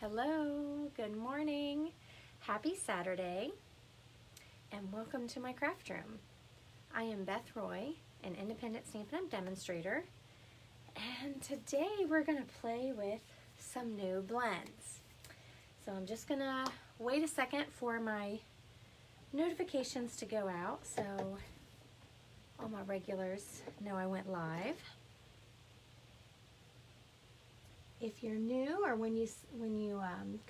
Hello, good morning, happy Saturday, and welcome to my craft room. I am Beth Roy, an independent Stampin' Up! Demonstrator, and today we're going to play with some new blends. So I'm just going to wait a second for my notifications to go out so all my regulars know I went live. If you're new or when you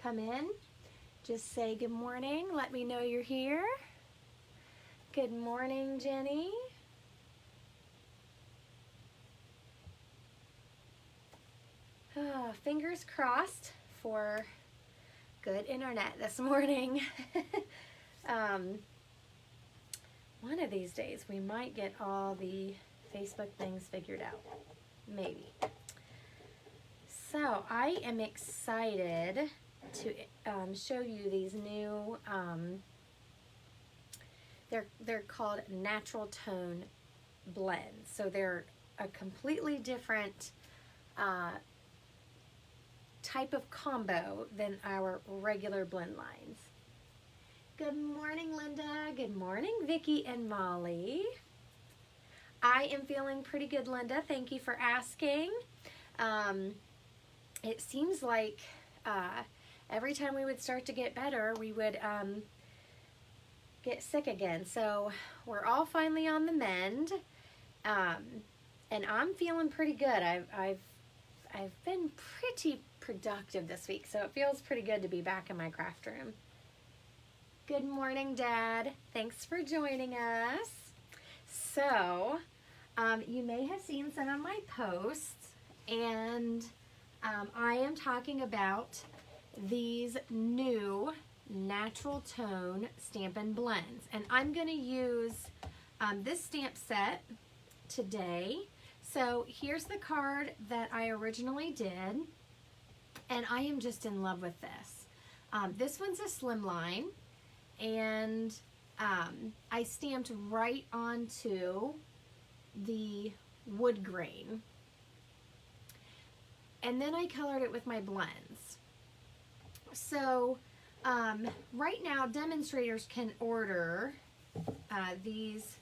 come in, just say good morning. Let me know you're here. Good morning, Jenny. Fingers crossed for good internet this morning. One of these days we might get all the Facebook things figured out. Maybe. So I am excited to show you these new, they're called natural tone blends. So they're a completely different type of combo than our regular blend lines. Good morning, Linda. Good morning, Vicki and Molly. I am feeling pretty good, Linda. Thank you for asking. It seems like every time we would start to get better, we would get sick again. So we're all finally on the mend, and I'm feeling pretty good. I've been pretty productive this week, so it feels pretty good to be back in my craft room. Good morning, Dad. Thanks for joining us. So you may have seen some of my posts, and I am talking about these new natural tone Stampin' blends, and I'm going to use this stamp set today. So here's the card that I originally did, and I am just in love with this. This one's a slimline, and I stamped right onto the wood grain. And then I colored it with my blends. So right now demonstrators can order these,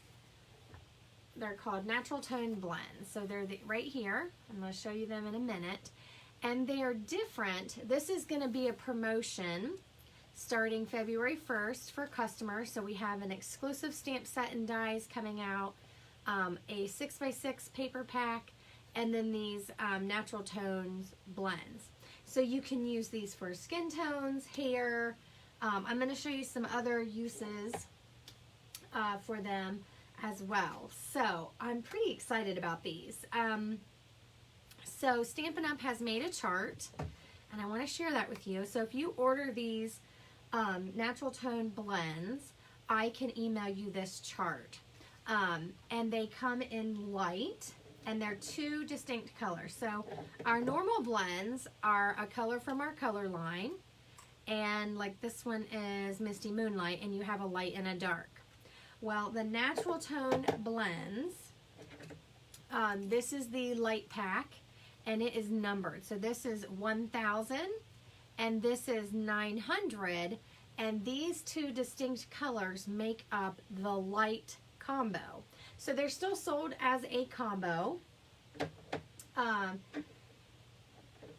they're called natural tone blends. So they're right here. I'm going to show you them in a minute. And they are different. This is going to be a promotion starting February 1st for customers. So we have an exclusive stamp set and dies coming out, a 6x6 paper pack, and then these natural tones blends. So you can use these for skin tones, hair. I'm going to show you some other uses for them as well. So I'm pretty excited about these. So Stampin' Up! Has made a chart, and I want to share that with you. So if you order these natural tone blends, I can email you this chart. And they come in light, and they're two distinct colors. So our normal blends are a color from our color line, and like this one is Misty Moonlight, and you have a light and a dark. Well, the natural tone blends, this is the light pack, and it is numbered. So this is 1000, and this is 900, and these two distinct colors make up the light combo. So they're still sold as a combo,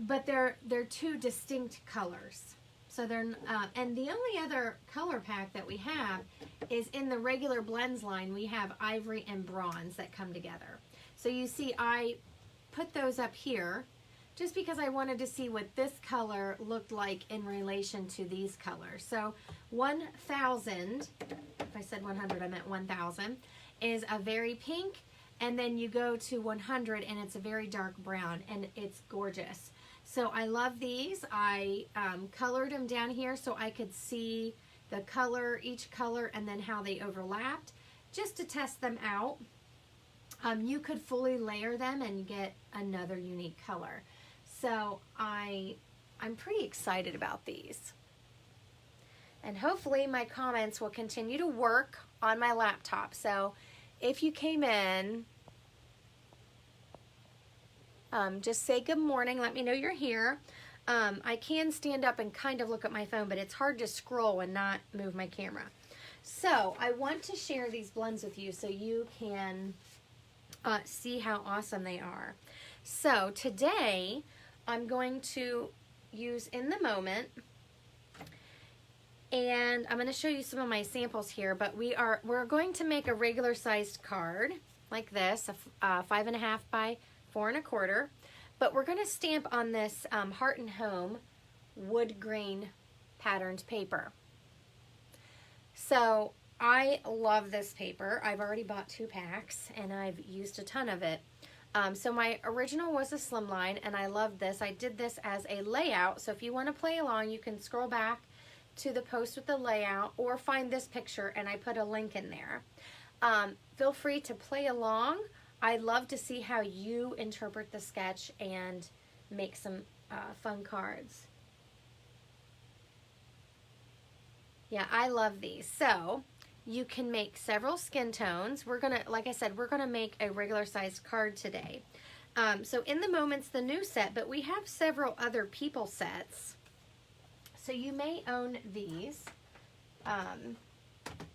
but they're two distinct colors. So they're and the only other color pack that we have is in the regular blends line. We have ivory and bronze that come together. So you see, I put those up here just because I wanted to see what this color looked like in relation to these colors. So 1000, if I said 100, I meant 1000, is a very pink, and then you go to 100 and it's a very dark brown, and it's gorgeous. So I love these. I colored them down here so I could see the color, each color, and then how they overlapped, just to test them out. You could fully layer them and get another unique color. So I'm pretty excited about these. And hopefully my comments will continue to work on my laptop. So if you came in, just say good morning. Let me know you're here. I can stand up and kind of look at my phone, but it's hard to scroll and not move my camera. So I want to share these blends with you so you can see how awesome they are. So today I'm going to use In the Moment, and I'm going to show you some of my samples here, but we're going to make a regular sized card like this, a 5.5 by 4 1/4, but we're going to stamp on this Heart and Home wood grain patterns paper. So I love this paper. I've already bought 2 packs and I've used a ton of it. So my original was a slimline, and I love this. I did this as a layout, so if you want to play along, you can scroll back to the post with the layout or find this picture and I put a link in there. Feel free to play along. I love to see how you interpret the sketch and make some fun cards. Yeah, I love these. So you can make several skin tones. We're gonna, like I said, we're gonna make a regular sized card today. So In the Moment's the new set, but we have several other people sets. So you may own these.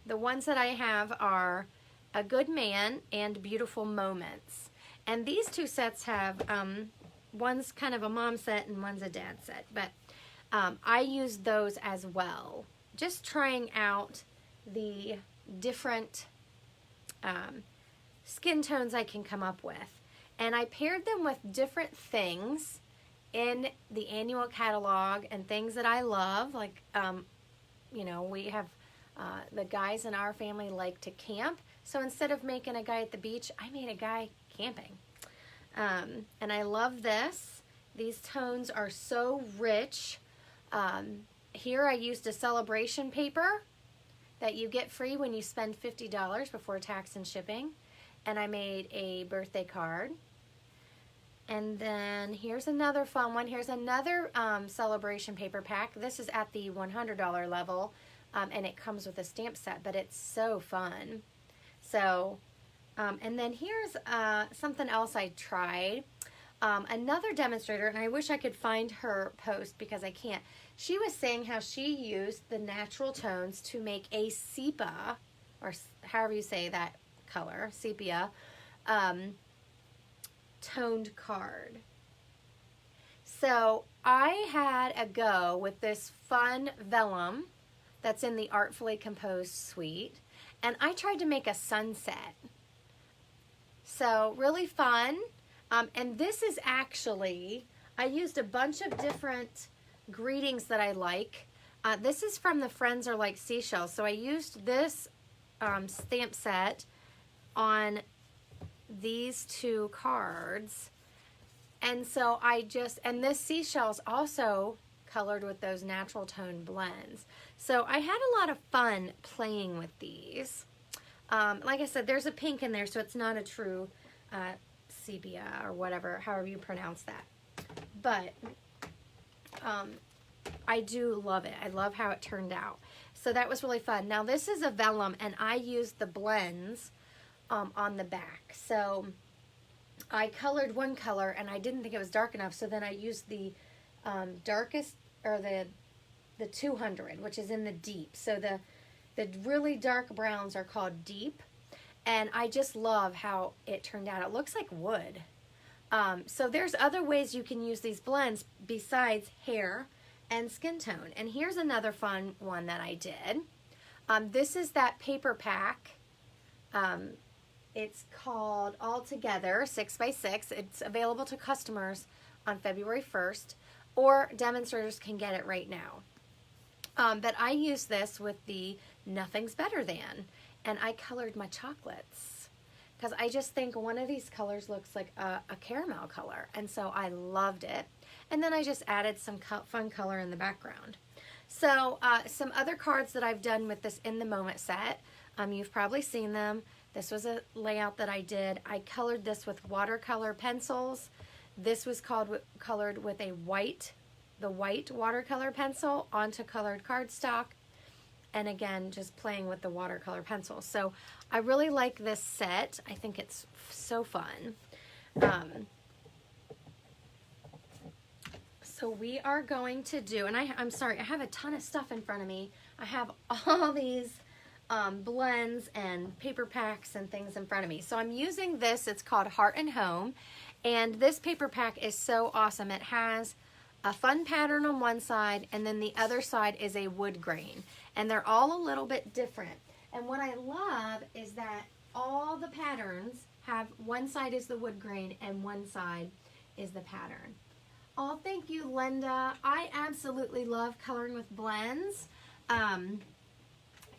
The ones that I have are A Good Man and Beautiful Moments. And these 2 sets have, one's kind of a mom set and one's a dad set, but I use those as well. Just trying out the different skin tones I can come up with. And I paired them with different things in the annual catalog and things that I love. Like, you know, we have the guys in our family like to camp. So instead of making a guy at the beach, I made a guy camping. And I love this. These tones are so rich. Here I used a celebration paper that you get free when you spend $50 before tax and shipping. And I made a birthday card. And then here's another fun one. Here's another celebration paper pack. This is at the $100 level, and it comes with a stamp set, but it's so fun. So, and then here's something else I tried. Another demonstrator, and I wish I could find her post because I can't. She was saying how she used the natural tones to make a sepia, or however you say that color, sepia, toned card. So I had a go with this fun vellum that's in the Artfully Composed suite, and I tried to make a sunset. So really fun. And this is actually, I used a bunch of different greetings that I like. This is from the Friends Are Like Seashells. So I used this stamp set on these 2 cards. And so and this seashell's also colored with those natural tone blends. So I had a lot of fun playing with these. Like I said, there's a pink in there, so it's not a true sepia or whatever, however you pronounce that. But I do love it. I love how it turned out. So that was really fun. Now this is a vellum, and I used the blends on the back. So I colored one color, and I didn't think it was dark enough, so then I used the darkest, or the 200, which is in the deep. So the really dark browns are called deep. And I just love how it turned out. It looks like wood. So there's other ways you can use these blends besides hair and skin tone. And here's another fun one that I did. This is that paper pack. It's called All Together 6x6. It's available to customers on February 1st, or demonstrators can get it right now. But I used this with the Nothing's Better Than. And I colored my chocolates because I just think one of these colors looks like a caramel color. And so I loved it. And then I just added some fun color in the background. So some other cards that I've done with this In the Moment set, you've probably seen them. This was a layout that I did. I colored this with watercolor pencils. This was colored with the white watercolor pencil onto colored cardstock. And again, just playing with the watercolor pencils. So I really like this set. I think it's So we are going to do, and I'm sorry, I have a ton of stuff in front of me. I have all these blends and paper packs and things in front of me. So I'm using this, it's called Heart and Home, and this paper pack is so awesome. It has a fun pattern on one side, and then the other side is a wood grain, and they're all a little bit different. And what I love is that all the patterns have, one side is the wood grain and one side is the pattern. Oh, thank you, Linda. I absolutely love coloring with blends.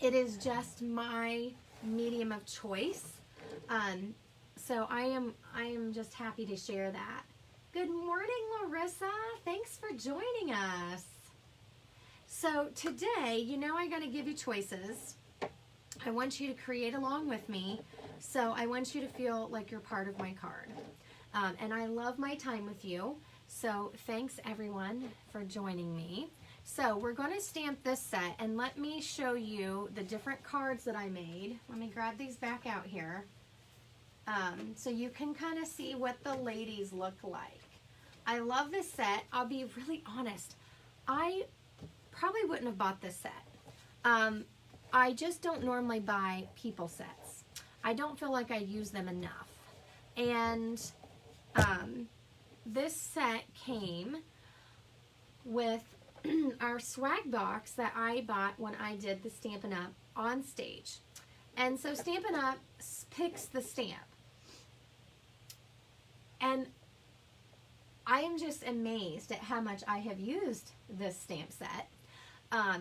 It is just my medium of choice. So I am just happy to share that. Good morning, Larissa. Thanks for joining us. So today, you know I'm going to give you choices. I want you to create along with me. So I want you to feel like you're part of my card. And I love my time with you. So thanks everyone for joining me. So we're going to stamp this set, and let me show you the different cards that I made. Let me grab these back out here. So you can kind of see what the ladies look like. I love this set. I'll be really honest. I probably wouldn't have bought this set. I just don't normally buy people sets. I don't feel like I use them enough. And this set came with our swag box that I bought when I did the Stampin' Up! On stage. And so Stampin' Up! Picks the stamp. And I am just amazed at how much I have used this stamp set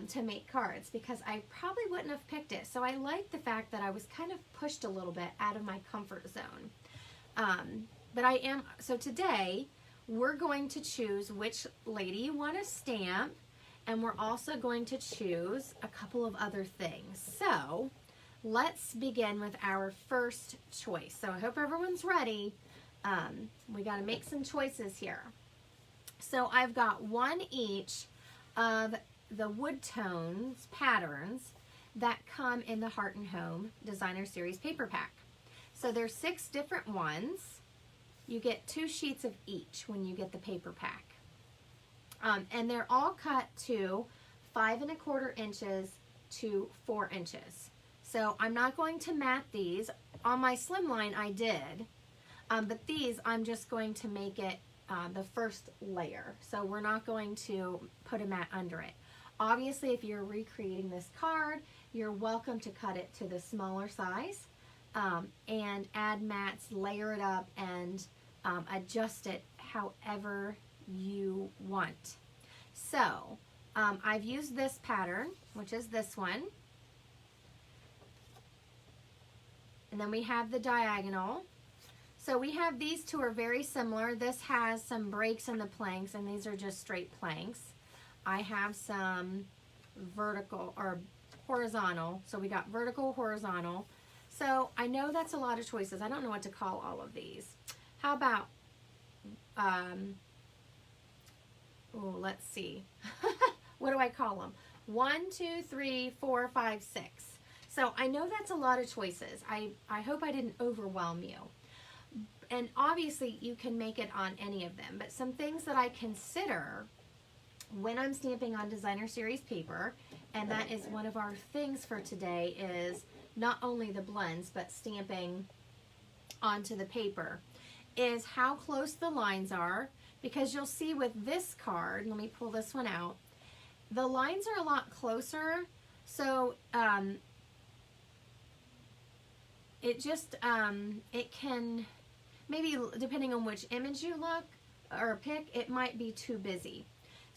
to make cards, because I probably wouldn't have picked it. So I like the fact that I was kind of pushed a little bit out of my comfort zone. But I am, so today we're going to choose which lady you want to stamp, and we're also going to choose a couple of other things. So let's begin with our first choice. So I hope everyone's ready. We got to make some choices here. So I've got one each of the wood tones patterns that come in the Heart and Home Designer Series paper pack. So there's 6 different ones. You get 2 sheets of each when you get the paper pack. And they're all cut to 5 1/4 inches to 4 inches. So I'm not going to mat these. On my slimline I did, but these I'm just going to make it the first layer. So we're not going to put a mat under it. Obviously, if you're recreating this card, you're welcome to cut it to the smaller size and add mats, layer it up, and adjust it however you want. So I've used this pattern, which is this one. And then we have the diagonal. So we have these two are very similar. This has some breaks in the planks, and these are just straight planks. I have some vertical or horizontal. So we got vertical, horizontal. So I know that's a lot of choices. I don't know what to call all of these. How about, let's see. What do I call them? 1, 2, 3, 4, 5, 6. So I know that's a lot of choices. I hope I didn't overwhelm you. And obviously you can make it on any of them, but some things that I consider when I'm stamping on Designer Series paper, and that is one of our things for today, is not only the blends, but stamping onto the paper, is how close the lines are, because you'll see with this card, let me pull this one out, the lines are a lot closer, so it just, it can, maybe depending on which image you look or pick, it might be too busy.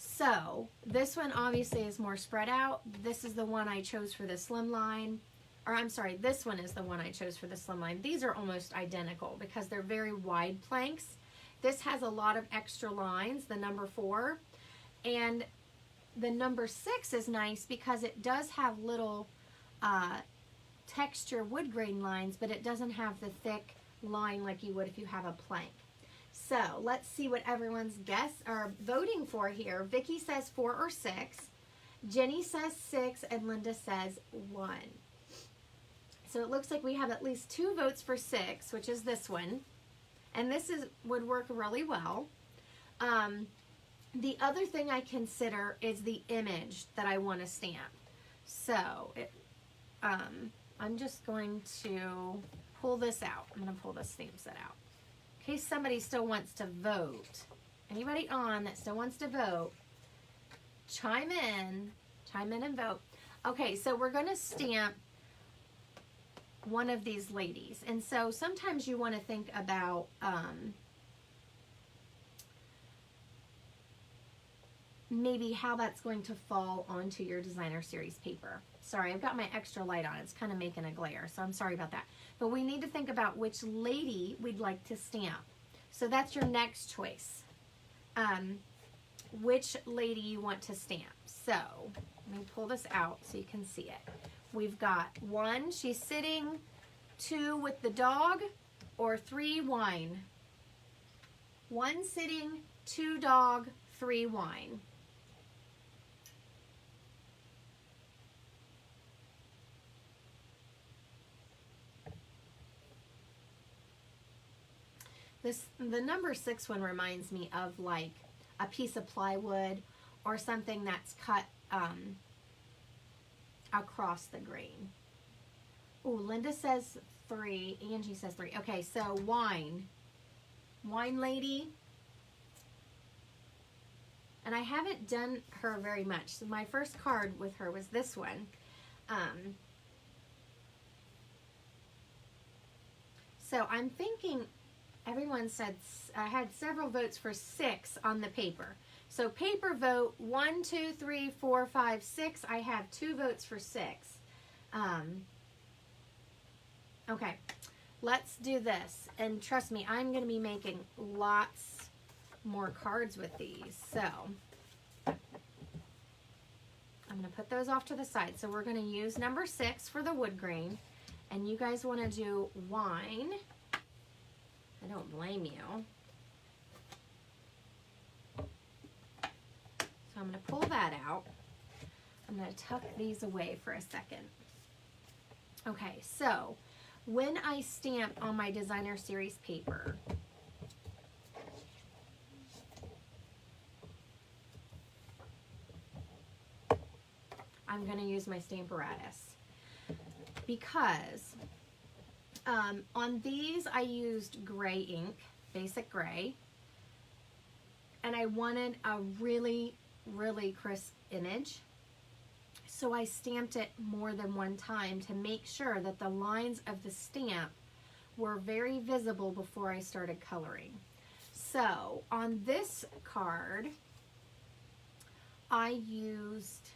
So this one obviously is more spread out. This is the one I chose for the slim line, or I'm sorry, this one is the one I chose for the slim line. These are almost identical because they're very wide planks. This has a lot of extra lines, the number 4, and the number 6 is nice because it does have little texture wood grain lines, but it doesn't have the thick line like you would if you have a plank. So let's see what everyone's guess are voting for here. Vicki says 4 or 6. Jenny says 6, and Linda says 1. So it looks like we have at least 2 votes for 6, which is this one. And this would work really well. The other thing I consider is the image that I want to stamp. So I'm just going to pull this out. I'm going to pull the stamp set out. In case somebody still wants to vote. Anybody on that still wants to vote, chime in and vote. Okay, so we're going to stamp one of these ladies. And so sometimes you want to think about maybe how that's going to fall onto your designer series paper. Sorry, I've got my extra light on. It's kind of making a glare, so I'm sorry about that. But we need to think about which lady we'd like to stamp. So that's your next choice. Which lady you want to stamp. So let me pull this out so you can see it. We've got 1, she's sitting, 2 with the dog, or 3 wine. 1 sitting, 2 dog, 3 wine. The number 6 one reminds me of like a piece of plywood or something that's cut across the grain. Oh, Linda says 3. Angie says 3. Okay, so wine lady. And I haven't done her very much. So my first card with her was this one. So I'm thinking, everyone said, I had several votes for 6 on the paper. So paper vote 1, 2, 3, 4, 5, 6. I have 2 votes for 6. Okay, let's do this. And trust me, I'm going to be making lots more cards with these. So I'm going to put those off to the side. So we're going to use number 6 for the wood grain. And you guys want to do wine. I don't blame you. So I'm going to pull that out. I'm going to tuck these away for a second. Okay, so when I stamp on my designer series paper, I'm going to use my Stamparatus because on these I used gray ink, basic gray, and I wanted a really, really crisp image. So I stamped it more than one time to make sure that the lines of the stamp were very visible before I started coloring. So on this card, I used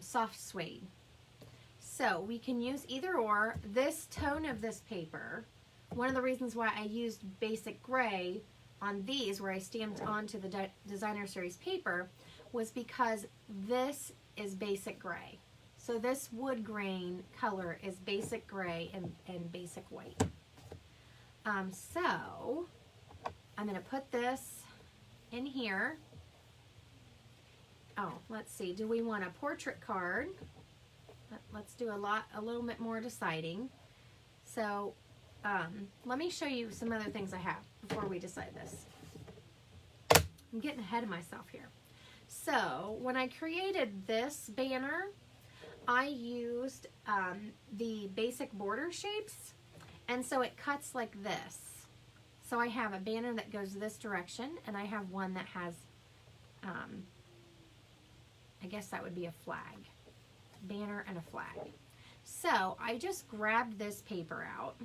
soft suede. So we can use either or. This tone of this paper, one of the reasons why I used basic gray on these where I stamped onto the designer series paper was because this is basic gray. So this wood grain color is basic gray and basic white. So I'm going to put this in here. Oh, let's see. Do we want a portrait card? Let's do a little bit more deciding. So let me show you some other things I have before we decide this. I'm getting ahead of myself here. So when I created this banner, I used the basic border shapes, and so it cuts like this. So I have a banner that goes this direction, and I have one that has, I guess that would be a flag. Banner and a flag. So I just grabbed this paper out.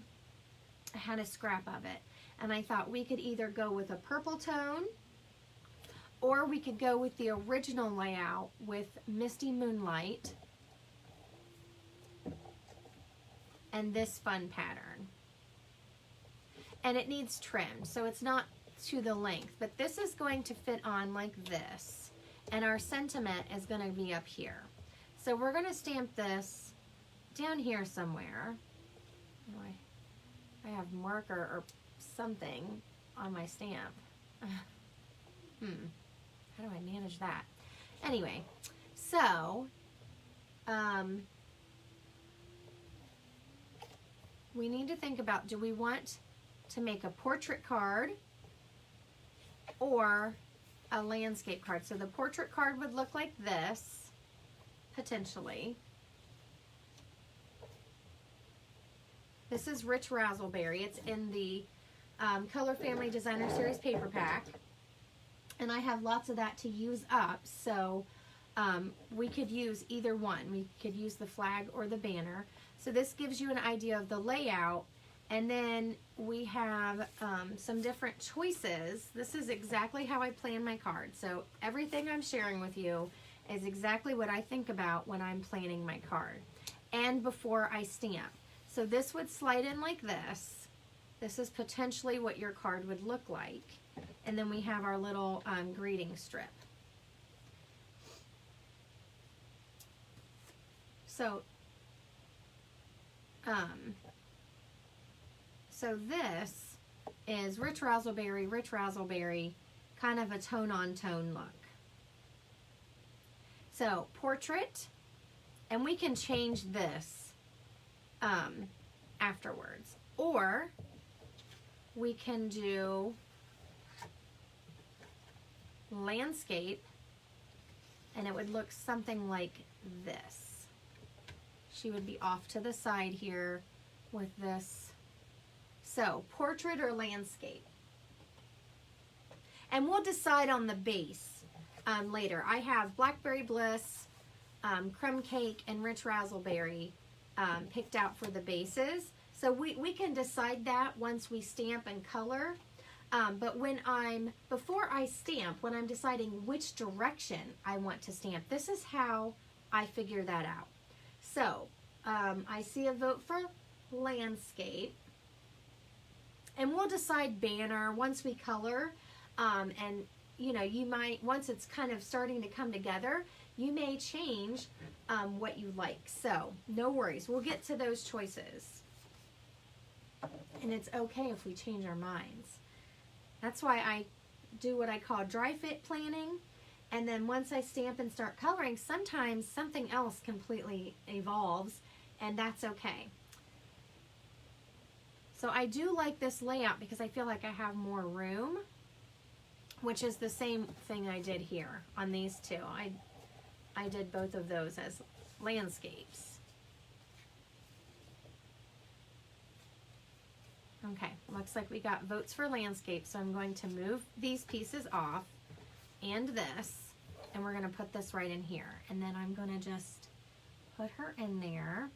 I had a scrap of it, and I thought we could either go with a purple tone, or we could go with the original layout with Misty Moonlight and this fun pattern. And it needs trim, so it's not to the length, but this is going to fit on like this, and our sentiment is going to be up here. So we're going to stamp this down here somewhere. I have marker or something on my stamp. How do I manage that? Anyway, so we need to think about, do we want to make a portrait card or a landscape card. So the portrait card would look like this, potentially. This is Rich Razzleberry. It's in the Color Family Designer Series paper pack. And I have lots of that to use up, so we could use either one. We could use the flag or the banner. So this gives you an idea of the layout. And then we have some different choices. This is exactly how I plan my card. So everything I'm sharing with you is exactly what I think about when I'm planning my card and before I stamp. So this would slide in like this. This is potentially what your card would look like. And then we have our little greeting strip. So, so this is Rich Razzleberry, kind of a tone-on-tone look. So, portrait, and we can change this afterwards. Or we can do landscape, and it would look something like this. She would be off to the side here with this. So, portrait or landscape. And we'll decide on the base later. I have Blackberry Bliss, Crumb Cake, and Rich Razzleberry picked out for the bases. So we can decide that once we stamp and color. But before I stamp, when I'm deciding which direction I want to stamp, this is how I figure that out. So, I see a vote for landscape, and we'll decide banner once we color, and you know, you might, once it's kind of starting to come together, you may change what you like. So, no worries, we'll get to those choices. And it's okay if we change our minds. That's why I do what I call dry fit planning. And then once I stamp and start coloring, sometimes something else completely evolves, and that's okay. So I do like this layout because I feel like I have more room, which is the same thing I did here on these two. I did both of those as landscapes. Okay, looks like we got votes for landscape, so I'm going to move these pieces off and this, and we're going to put this right in here. And then I'm going to just put her in there.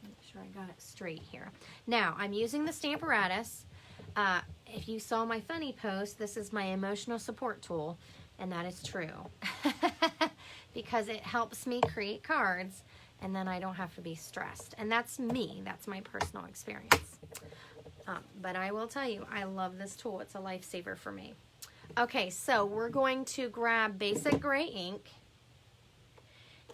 Make sure I got it straight here. Now, I'm using the Stamparatus. If you saw my funny post, this is my emotional support tool, and that is true. Because it helps me create cards, and then I don't have to be stressed. And that's me. That's my personal experience. But I will tell you, I love this tool. It's a lifesaver for me. Okay, so we're going to grab basic gray ink,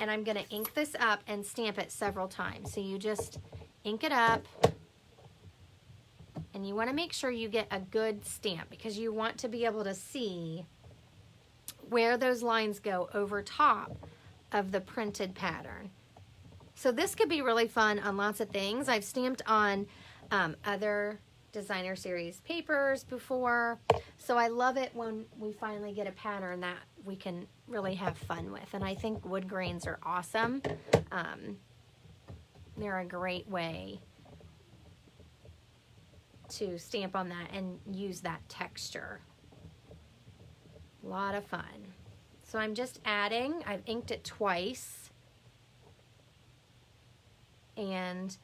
and I'm going to ink this up and stamp it several times. So you just ink it up, and you want to make sure you get a good stamp because you want to be able to see where those lines go over top of the printed pattern. So this could be really fun on lots of things. I've stamped on other designer series papers before, so I love it when we finally get a pattern that we can really have fun with. And I think wood grains are awesome. They're a great way to stamp on that and use that texture. A lot of fun. So I'm just adding, I've inked it twice, and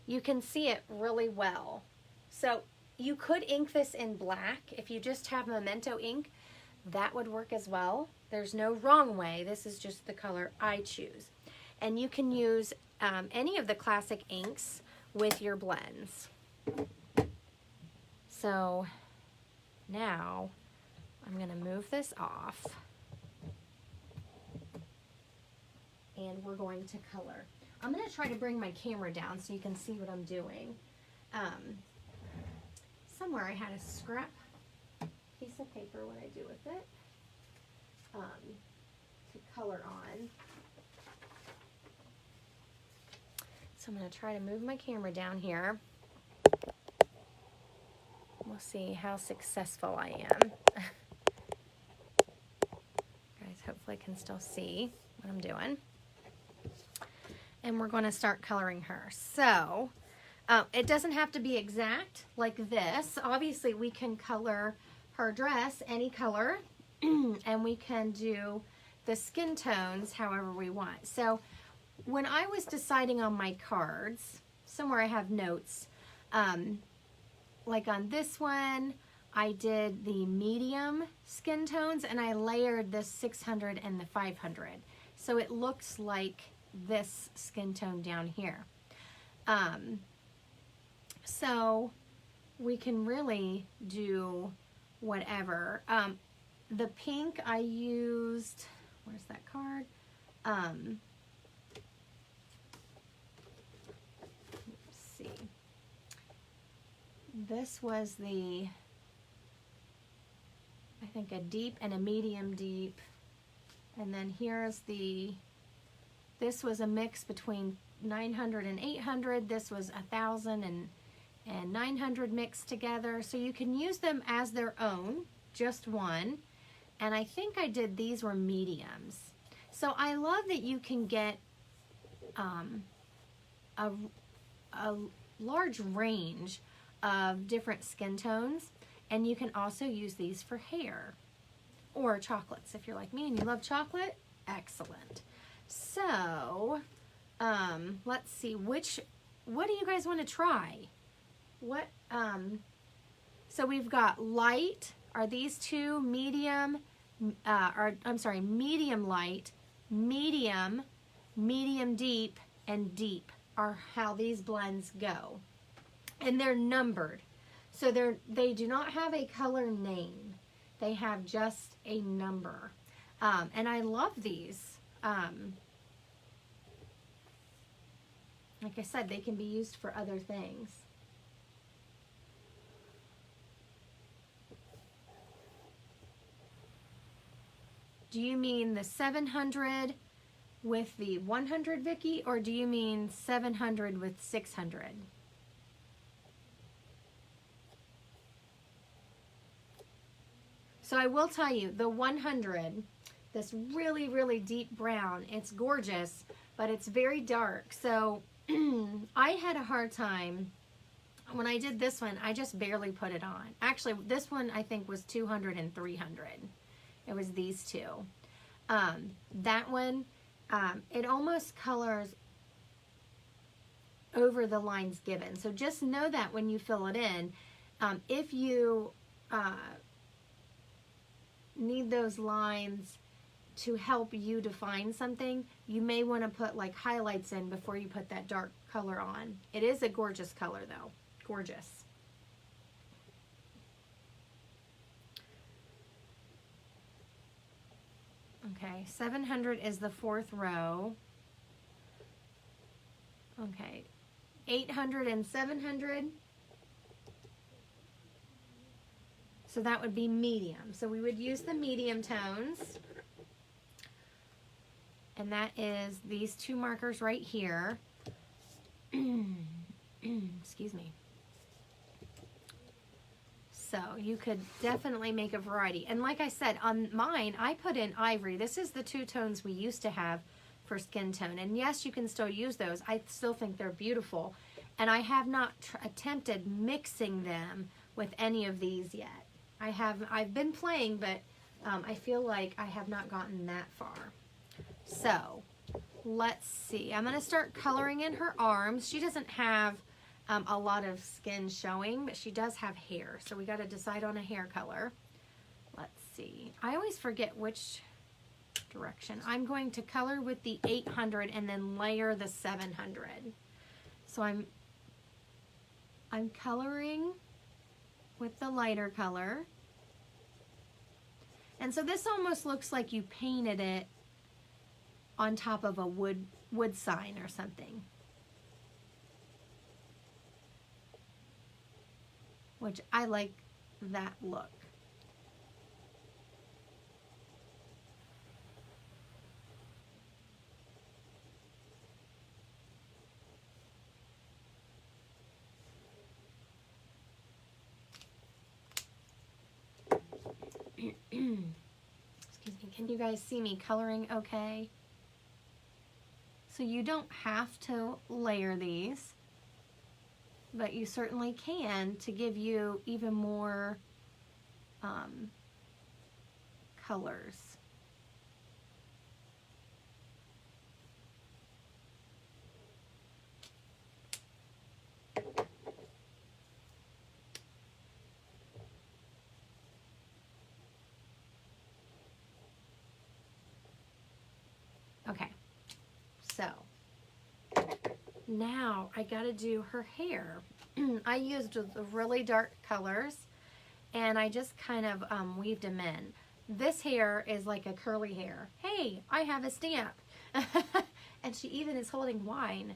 you can see it really well. So you could ink this in black. If you just have Memento ink, that would work as well. There's no wrong way. This is just the color I choose. And you can use any of the classic inks with your blends. So now I'm going to move this off, and we're going to color. I'm going to try to bring my camera down so you can see what I'm doing. Somewhere I had a scrap piece of paper. What I do with it to color on. So I'm going to try to move my camera down here. We'll see how successful I am. Guys, hopefully I can still see what I'm doing. And we're going to start coloring her. So, it doesn't have to be exact like this. Obviously, we can color her dress any color, and we can do the skin tones however we want. So, when I was deciding on my cards, somewhere I have notes, like on this one, I did the medium skin tones, and I layered the 600 and the 500. So it looks like this skin tone down here. So we can really do whatever. The pink I used, where's that card? Let's see. This was the, I think, a deep and a medium deep. And then here's the, this was a mix between 900 and 800. This was 1,000 and 900 mixed together. So you can use them as their own, just one. And I think I did, these were mediums. So I love that you can get a large range of different skin tones, and you can also use these for hair or chocolates. If you're like me and you love chocolate, excellent. So let's see, what do you guys want to try? What so we've got light, are these two, medium, medium light, medium deep, and deep are how these blends go. And they're numbered. So they do not have a color name. They have just a number. And I love these. Like I said, they can be used for other things. Do you mean the 700 with the 100, Vicki, or do you mean 700 with 600? So I will tell you, the 100, this really, really deep brown, it's gorgeous, but it's very dark. So I had a hard time, when I did this one, I just barely put it on. Actually, this one I think was 200 and 300. It was these two. That one, it almost colors over the lines given. So just know that when you fill it in, if you need those lines to help you define something, you may want to put like highlights in before you put that dark color on. It is a gorgeous color though. Gorgeous. Okay, 700 is the fourth row. Okay, 800 and 700. So that would be medium. So we would use the medium tones. And that is these two markers right here. Excuse me. So you could definitely make a variety. And like I said, on mine, I put in ivory. This is the two tones we used to have for skin tone. And yes, you can still use those. I still think they're beautiful. And I have not attempted mixing them with any of these yet. I've been playing, but I feel like I have not gotten that far. So let's see. I'm going to start coloring in her arms. She doesn't have a lot of skin showing, but she does have hair. So we got to decide on a hair color. Let's see. I always forget which direction. I'm going to color with the 800 and then layer the 700. So I'm coloring with the lighter color. And so this almost looks like you painted it on top of a wood sign or something. Which I like that look. excuse me, can you guys see me coloring okay? So you don't have to layer these, but you certainly can to give you even more colors. Okay, so now I gotta do her hair. I used the really dark colors and I just kind of weaved them in. This hair is like a curly hair. Hey, I have a stamp. And she even is holding wine.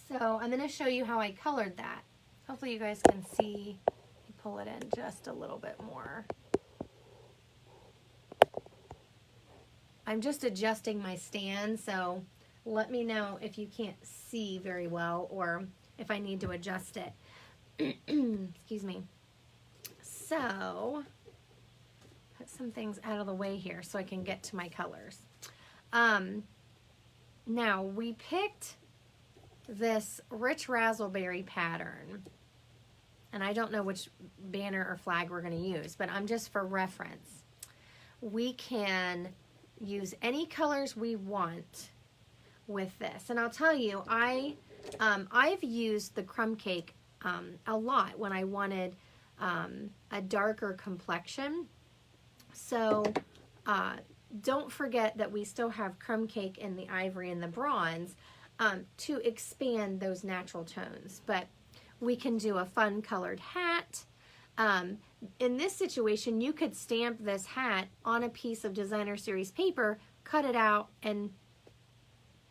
So I'm gonna show you how I colored that. Hopefully you guys can see. Pull it in just a little bit more. I'm just adjusting my stand, so let me know if you can't see very well or if I need to adjust it. Excuse me. So, put some things out of the way here so I can get to my colors. Now, we picked this rich raspberry pattern, and I don't know which banner or flag we're going to use, but I'm just for reference. We can use any colors we want with this. And I'll tell you, I've used the Crumb Cake a lot when I wanted a darker complexion. So don't forget that we still have Crumb Cake in the ivory and the bronze to expand those natural tones. But we can do a fun colored hat. In this situation, you could stamp this hat on a piece of designer series paper, cut it out, and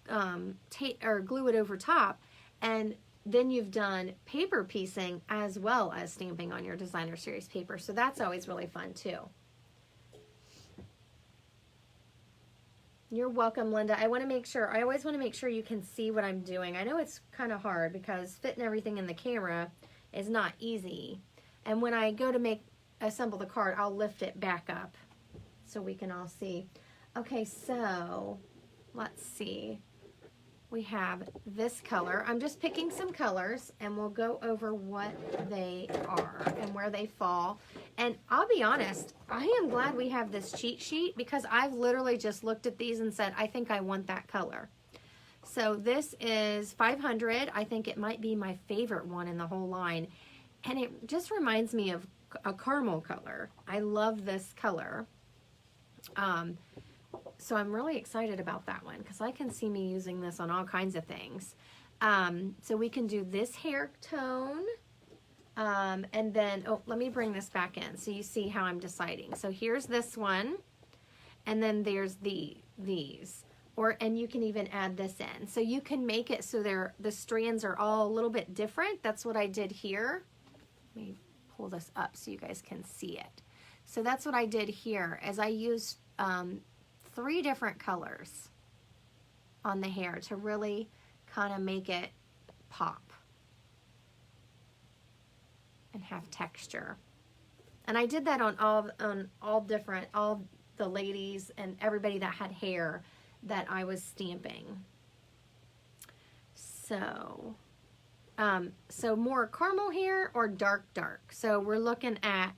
glue it over top, and then you've done paper piecing as well as stamping on your designer series paper. So that's always really fun too. You're welcome, Linda. I always want to make sure you can see what I'm doing. I know it's kind of hard because fitting everything in the camera is not easy. And when I go to assemble the card, I'll lift it back up so we can all see. Okay, so let's see. We have this color. I'm just picking some colors and we'll go over what they are and where they fall. And I'll be honest, I am glad we have this cheat sheet because I've literally just looked at these and said, I think I want that color. So this is 500. I think it might be my favorite one in the whole line. And it just reminds me of a caramel color. I love this color. So I'm really excited about that one because I can see me using this on all kinds of things. So we can do this hair tone. And then, let me bring this back in so you see how I'm deciding. So here's this one. And then there's these. And you can even add this in. So you can make it so the strands are all a little bit different. That's what I did here. Let me pull this up so you guys can see it. So that's what I did here, as I used 3 different colors on the hair to really kind of make it pop and have texture. And I did that on all the ladies and everybody that had hair that I was stamping. So more caramel hair or dark. So we're looking at,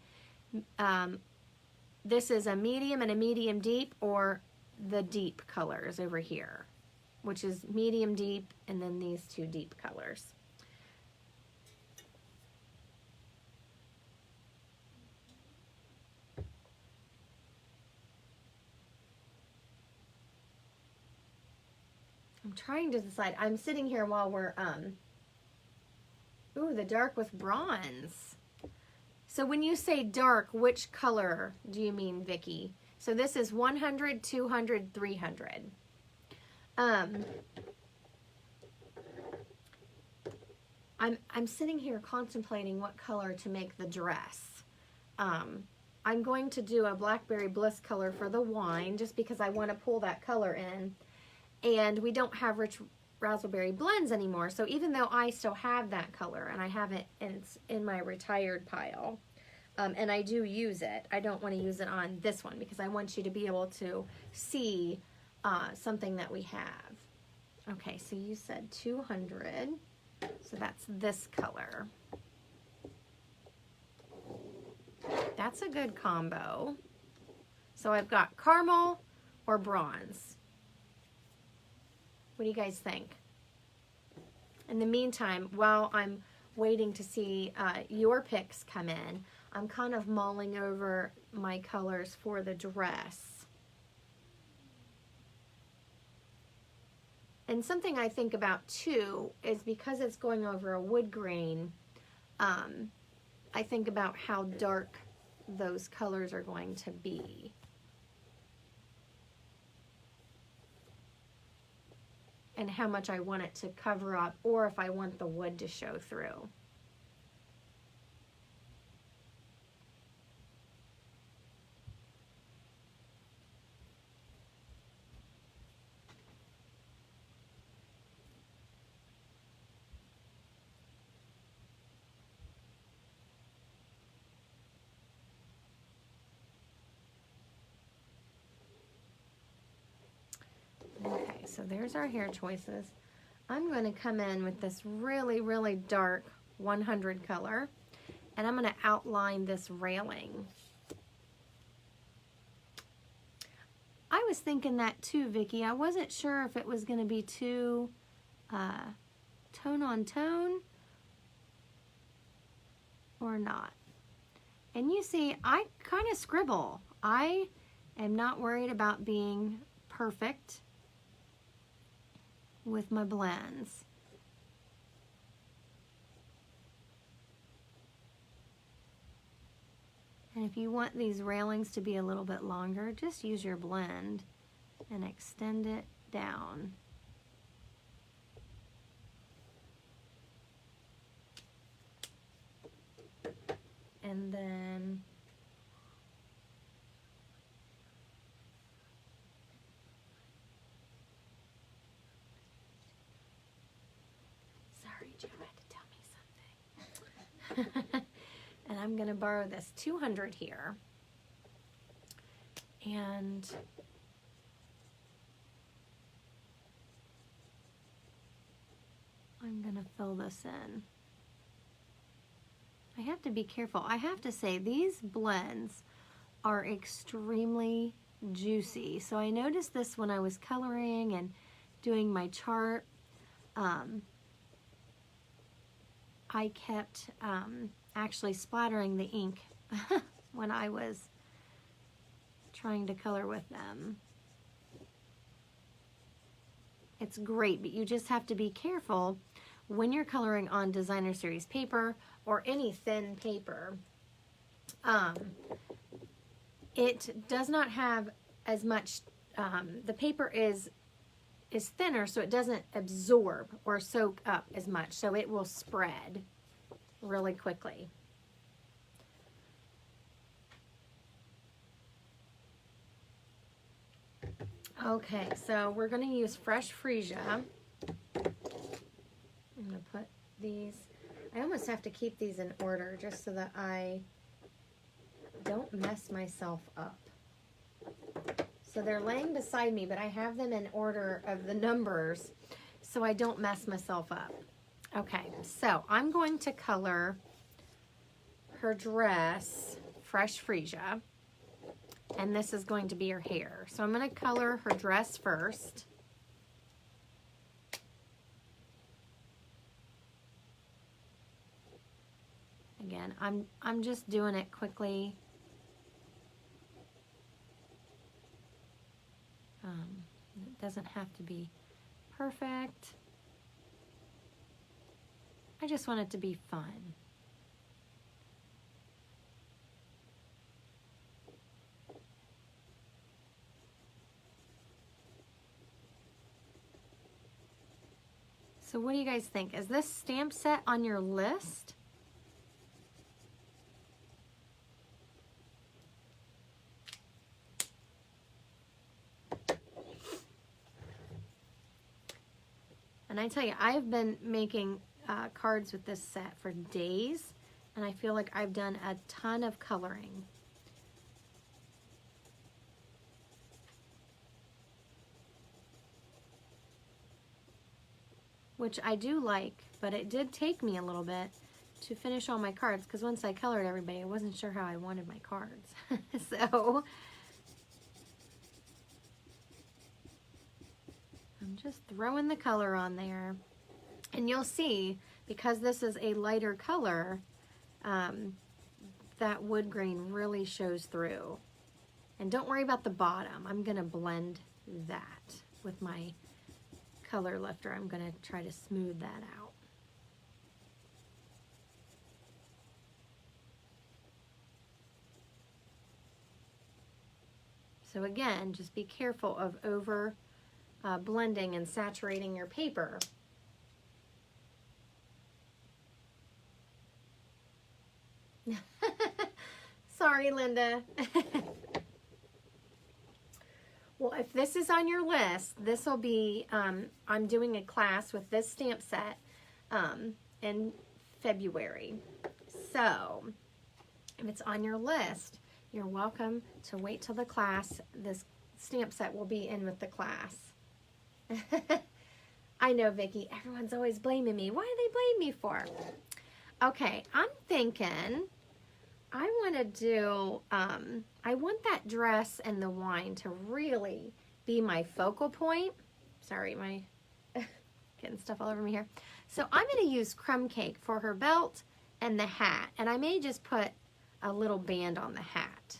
this is a medium and a medium deep, or the deep colors over here, which is medium deep, and then these 2 deep colors. I'm trying to decide. I'm sitting here while we're, ooh, the dark with bronze. So when you say dark, which color do you mean, Vicki? So this is 100, 200, 300. I'm sitting here contemplating what color to make the dress. I'm going to do a Blackberry Bliss color for the wine just because I want to pull that color in. And we don't have rich raspberry blends anymore. So even though I still have that color and I have it and it's in my retired pile, And I do use it. I don't want to use it on this one because I want you to be able to see something that we have. Okay, so you said 200, so that's this color. That's a good combo. So I've got caramel or bronze. What do you guys think? In the meantime, while I'm waiting to see your picks come in, I'm kind of mulling over my colors for the dress. And something I think about too is because it's going over a wood grain, I think about how dark those colors are going to be. And how much I want it to cover up, or if I want the wood to show through. Okay, so there's our hair choices. I'm going to come in with this really, really dark 100 color, and I'm going to outline this railing. I was thinking that too, Vicki. I wasn't sure if it was going to be too tone on tone or not. And you see, I kind of scribble. I am not worried about being perfect with my blends. And if you want these railings to be a little bit longer, just use your blend and extend it down. And then sorry, Joe had to tell me something. And I'm going to borrow this 200 here. And I'm going to fill this in. I have to be careful. I have to say these blends are extremely juicy. So I noticed this when I was coloring and doing my chart. I kept actually splattering the ink when I was trying to color with them. It's great, but you just have to be careful when you're coloring on designer series paper or any thin paper. It does not have as much, the paper is thinner, so it doesn't absorb or soak up as much, so it will spread really quickly. Okay, so we're going to use Fresh Freesia. I'm going to put these, I almost have to keep these in order just so that I don't mess myself up. So they're laying beside me, but I have them in order of the numbers so I don't mess myself up. Okay, so I'm going to color her dress Fresh Freesia, and this is going to be her hair. So I'm going to color her dress first. Again, I'm just doing it quickly. It doesn't have to be perfect. I just want it to be fun. So what do you guys think? Is this stamp set on your list? And I tell you, I've been making cards with this set for days, and I feel like I've done a ton of coloring. Which I do like, but it did take me a little bit to finish all my cards, because once I colored everybody, I wasn't sure how I wanted my cards. So I'm just throwing the color on there. And you'll see, because this is a lighter color, that wood grain really shows through. And don't worry about the bottom. I'm gonna blend that with my color lifter. I'm gonna try to smooth that out. So again, just be careful of over blending and saturating your paper. Sorry, Linda. Well, if this is on your list, this will be, I'm doing a class with this stamp set in February. So if it's on your list, you're welcome to wait till the class. This stamp set will be in with the class. I know, Vicki, everyone's always blaming me. Why do they blame me for? Okay, I'm thinking I want to do, I want that dress and the wine to really be my focal point. Sorry, my getting stuff all over me here. So I'm going to use Crumb Cake for her belt and the hat. And I may just put a little band on the hat.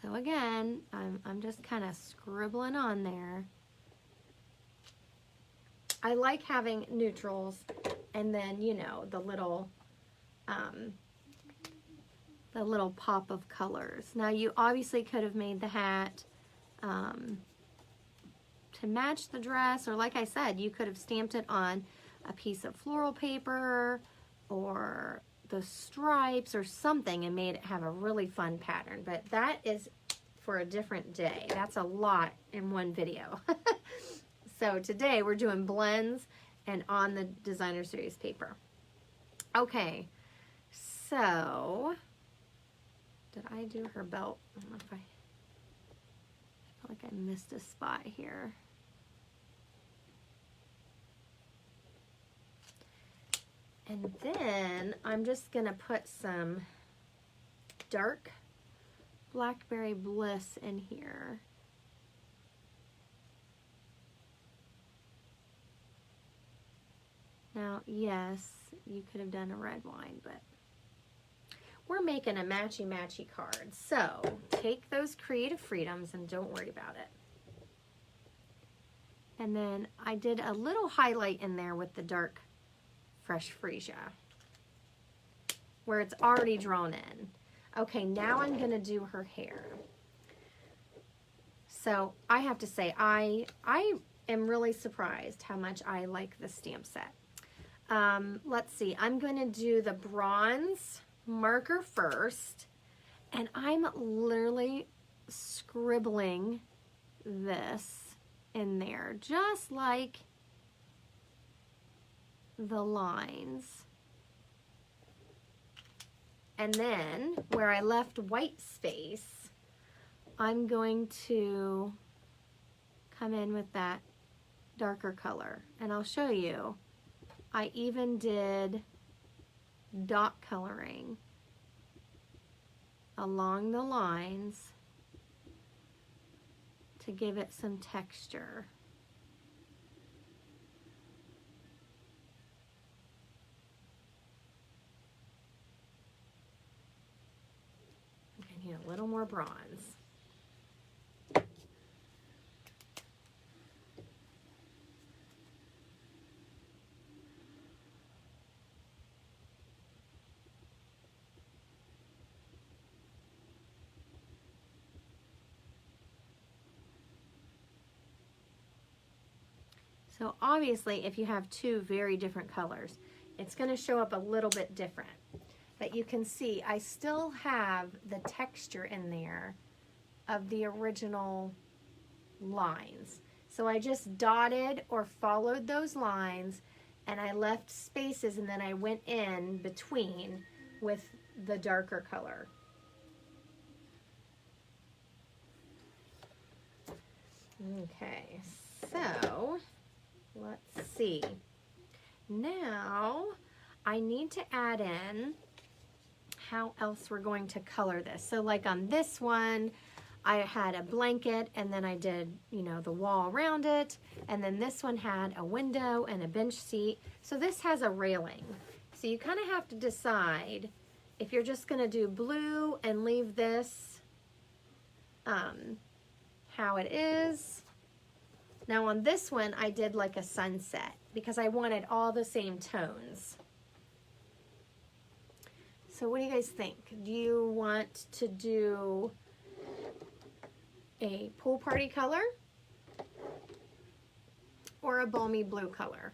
So again, I'm just kind of scribbling on there. I like having neutrals and then, you know, the little pop of colors. Now you obviously could have made the hat to match the dress, or like I said, you could have stamped it on a piece of floral paper or the stripes or something and made it have a really fun pattern. But that is for a different day. That's a lot in one video. So today we're doing blends and on the designer series paper. Okay, so did I do her belt? I don't know if I feel like I missed a spot here. And then I'm just gonna put some dark Blackberry Bliss in here. Now, yes, you could have done a red wine, but we're making a matchy-matchy card. So take those creative freedoms and don't worry about it. And then I did a little highlight in there with the dark Fresh Freesia, where it's already drawn in. Okay, now I'm gonna do her hair. So I have to say, I am really surprised how much I like this stamp set. Let's see, I'm gonna do the bronze marker first, and I'm literally scribbling this in there, just like the lines. And then where I left white space, I'm going to come in with that darker color. And I'll show you, I even did dot coloring along the lines to give it some texture. I need a little more bronze. So obviously, if you have two very different colors, it's going to show up a little bit different. But you can see I still have the texture in there of the original lines. So I just dotted or followed those lines, and I left spaces, and then I went in between with the darker color. Okay, so let's see. Now I need to add in how else we're going to color this. So like on this one, I had a blanket, and then I did, you know, the wall around it, and then this one had a window and a bench seat. So this has a railing. So you kind of have to decide if you're just going to do blue and leave this how it is. Now on this one, I did like a sunset because I wanted all the same tones. So what do you guys think? Do you want to do a pool party color or a balmy blue color?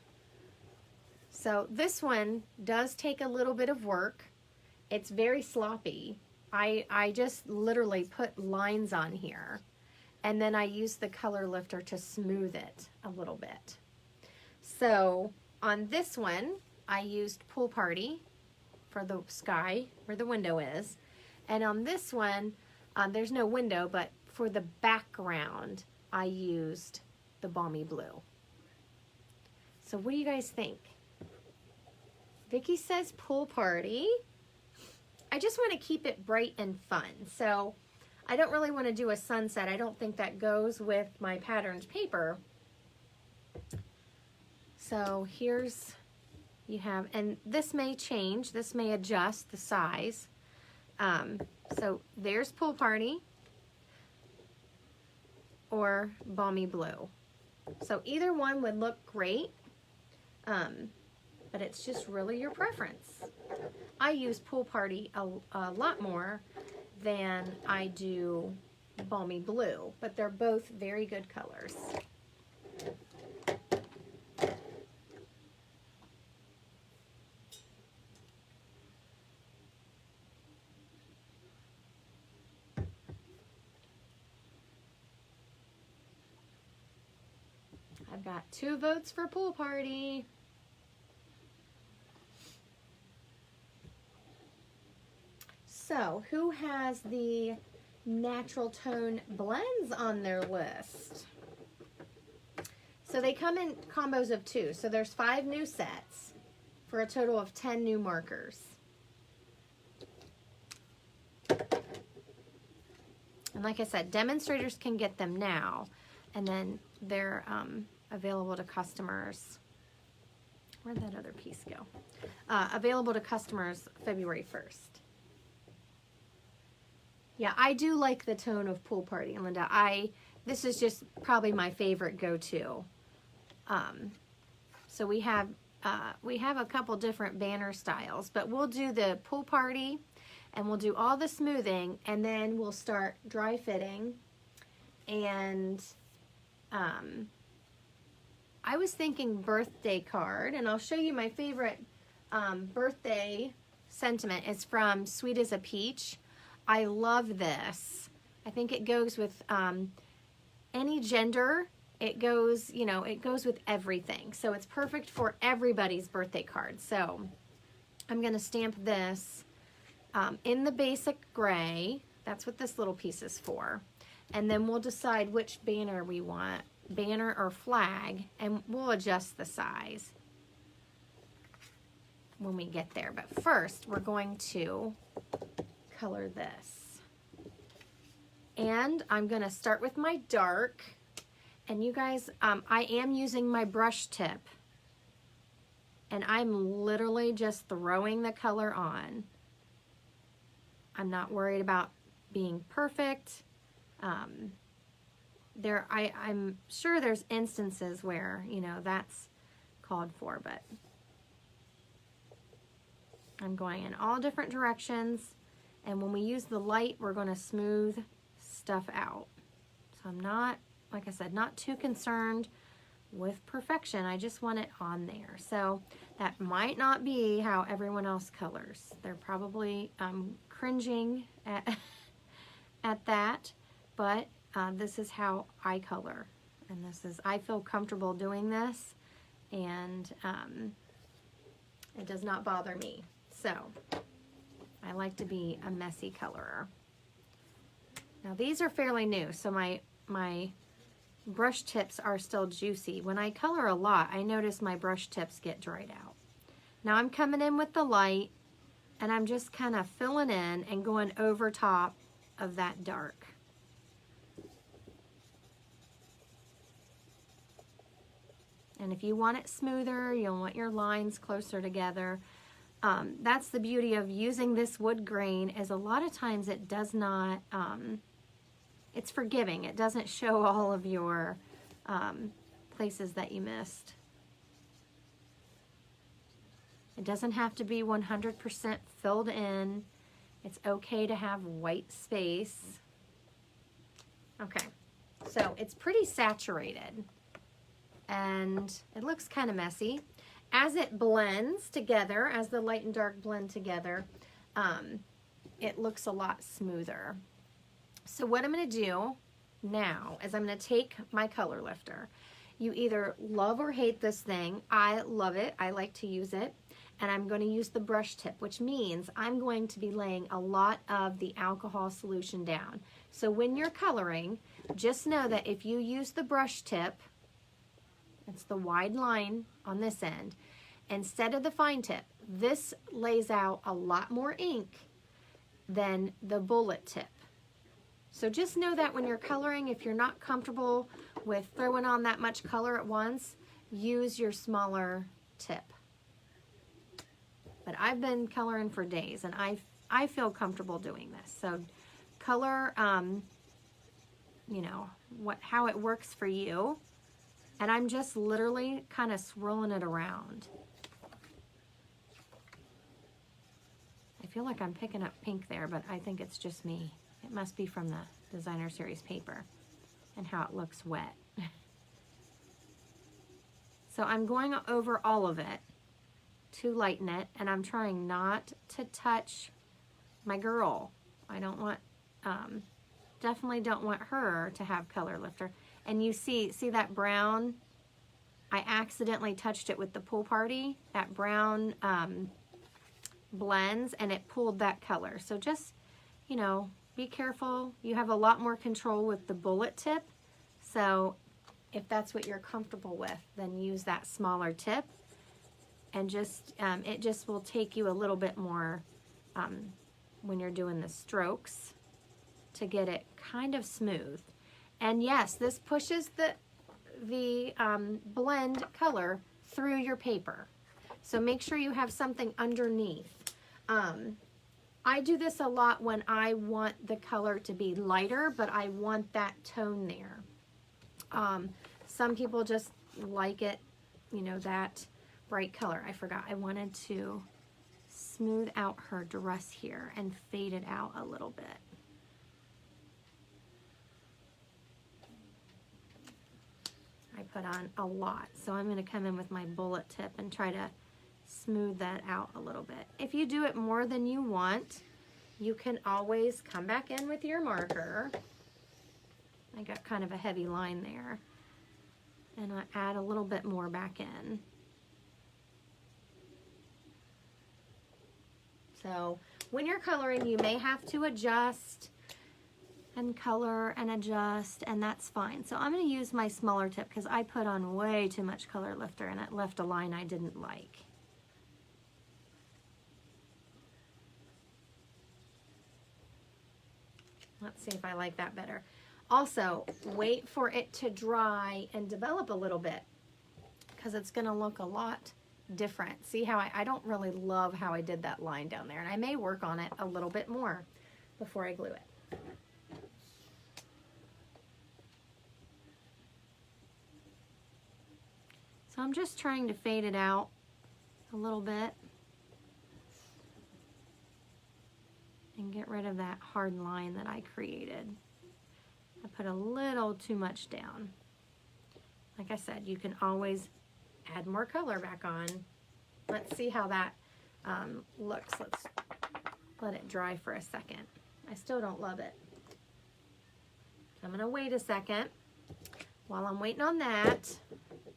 So this one does take a little bit of work. It's very sloppy. I just literally put lines on here, and then I use the color lifter to smooth it a little bit. So on this one, I used Pool Party for the sky where the window is. And on this one, there's no window, but for the background, I used the Balmy Blue. So what do you guys think? Vicky says Pool Party. I just want to keep it bright and fun. So I don't really want to do a sunset. I don't think that goes with my patterned paper. So here's, you have, and this may change. This may adjust the size. So there's Pool Party or Balmy Blue. So either one would look great, but it's just really your preference. I use Pool Party a lot more than I do Balmy Blue, but they're both very good colors. I've got 2 votes for Pool Party. So, who has the natural tone blends on their list? So they come in combos of 2. So there's 5 new sets for a total of 10 new markers. And like I said, demonstrators can get them now, and then they're available to customers. Where'd that other piece go? Available to customers February 1st. Yeah, I do like the tone of Pool Party, and Linda, this is just probably my favorite go-to. So we have a couple different banner styles, but we'll do the Pool Party, and we'll do all the smoothing, and then we'll start dry fitting. And I was thinking birthday card, and I'll show you my favorite birthday sentiment. It's from Sweet as a Peach. I love this. I think it goes with any gender. It goes, you know, it goes with everything. So it's perfect for everybody's birthday card. So I'm going to stamp this in the basic gray. That's what this little piece is for. And then we'll decide which banner we want, banner or flag, and we'll adjust the size when we get there. But first, we're going to color this. And I'm going to start with my dark. And you guys, I am using my brush tip. And I'm literally just throwing the color on. I'm not worried about being perfect. I'm sure there's instances where, you know, that's called for, but I'm going in all different directions. And when we use the light, we're going to smooth stuff out. So I'm not, like I said, not too concerned with perfection. I just want it on there. So that might not be how everyone else colors. They're probably cringing at that, but this is how I color. And this is, I feel comfortable doing this, and it does not bother me. So I like to be a messy colorer. Now these are fairly new, so my brush tips are still juicy. When I color a lot, I notice my brush tips get dried out. Now I'm coming in with the light, and I'm just kind of filling in and going over top of that dark. And if you want it smoother, you'll want your lines closer together. That's the beauty of using this wood grain, is a lot of times it does not, it's forgiving. It doesn't show all of your places that you missed. It doesn't have to be 100% filled in. It's okay to have white space. Okay, so it's pretty saturated, and it looks kind of messy. As it blends together, as the light and dark blend together, it looks a lot smoother. So what I'm going to do now is I'm going to take my color lifter. You either love or hate this thing. I love it. I like to use it. And I'm going to use the brush tip, which means I'm going to be laying a lot of the alcohol solution down. So when you're coloring, just know that if you use the brush tip, it's the wide line on this end, instead of the fine tip, this lays out a lot more ink than the bullet tip. So just know that when you're coloring, if you're not comfortable with throwing on that much color at once, use your smaller tip. But I've been coloring for days, and I feel comfortable doing this. So color, you know, how it works for you. And I'm just literally kind of swirling it around. I feel like I'm picking up pink there, but I think it's just me. It must be from the Designer Series paper and how it looks wet. So I'm going over all of it to lighten it, and I'm trying not to touch my girl. I don't want, definitely don't want her to have color lifter. And you see that brown? I accidentally touched it with the Pool Party. That brown blends, and it pulled that color. So just, you know, be careful. You have a lot more control with the bullet tip. So if that's what you're comfortable with, then use that smaller tip. And just, it just will take you a little bit more when you're doing the strokes to get it kind of smooth. And yes, this pushes the blend color through your paper. So make sure you have something underneath. I do this a lot when I want the color to be lighter, but I want that tone there. Some people just like it, you know, that bright color. I forgot I wanted to smooth out her dress here and fade it out a little bit. I put on a lot, so I'm going to come in with my bullet tip and try to smooth that out a little bit. If you do it more than you want, you can always come back in with your marker. I got kind of a heavy line there, and I add a little bit more back in. So when you're coloring, you may have to adjust and color and adjust, and that's fine. So I'm going to use my smaller tip because I put on way too much color lifter, and it left a line I didn't like. Let's see if I like that better. Also, wait for it to dry and develop a little bit, because it's going to look a lot different. See how I don't really love how I did that line down there, and I may work on it a little bit more before I glue it. So I'm just trying to fade it out a little bit and get rid of that hard line that I created. I put a little too much down. Like I said, you can always add more color back on. Let's see how that looks. Let's let it dry for a second. I still don't love it. I'm going to wait a second. while I'm waiting on that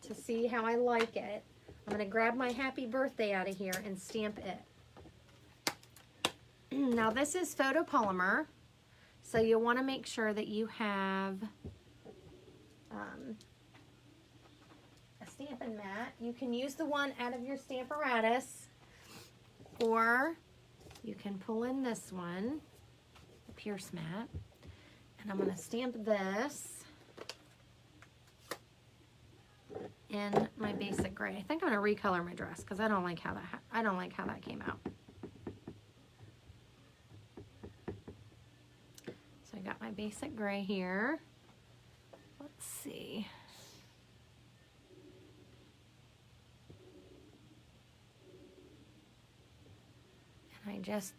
to see how I like it, I'm going to grab my happy birthday out of here and stamp it. Now this is photopolymer, so you'll want to make sure that you have a Stampin' mat. You can use the one out of your Stamparatus, or you can pull in this one, the Pierce mat, and I'm going to stamp this in my basic gray. I think I'm going to recolor my dress because I don't like how that came out. So I got my basic gray here. Let's see. And I just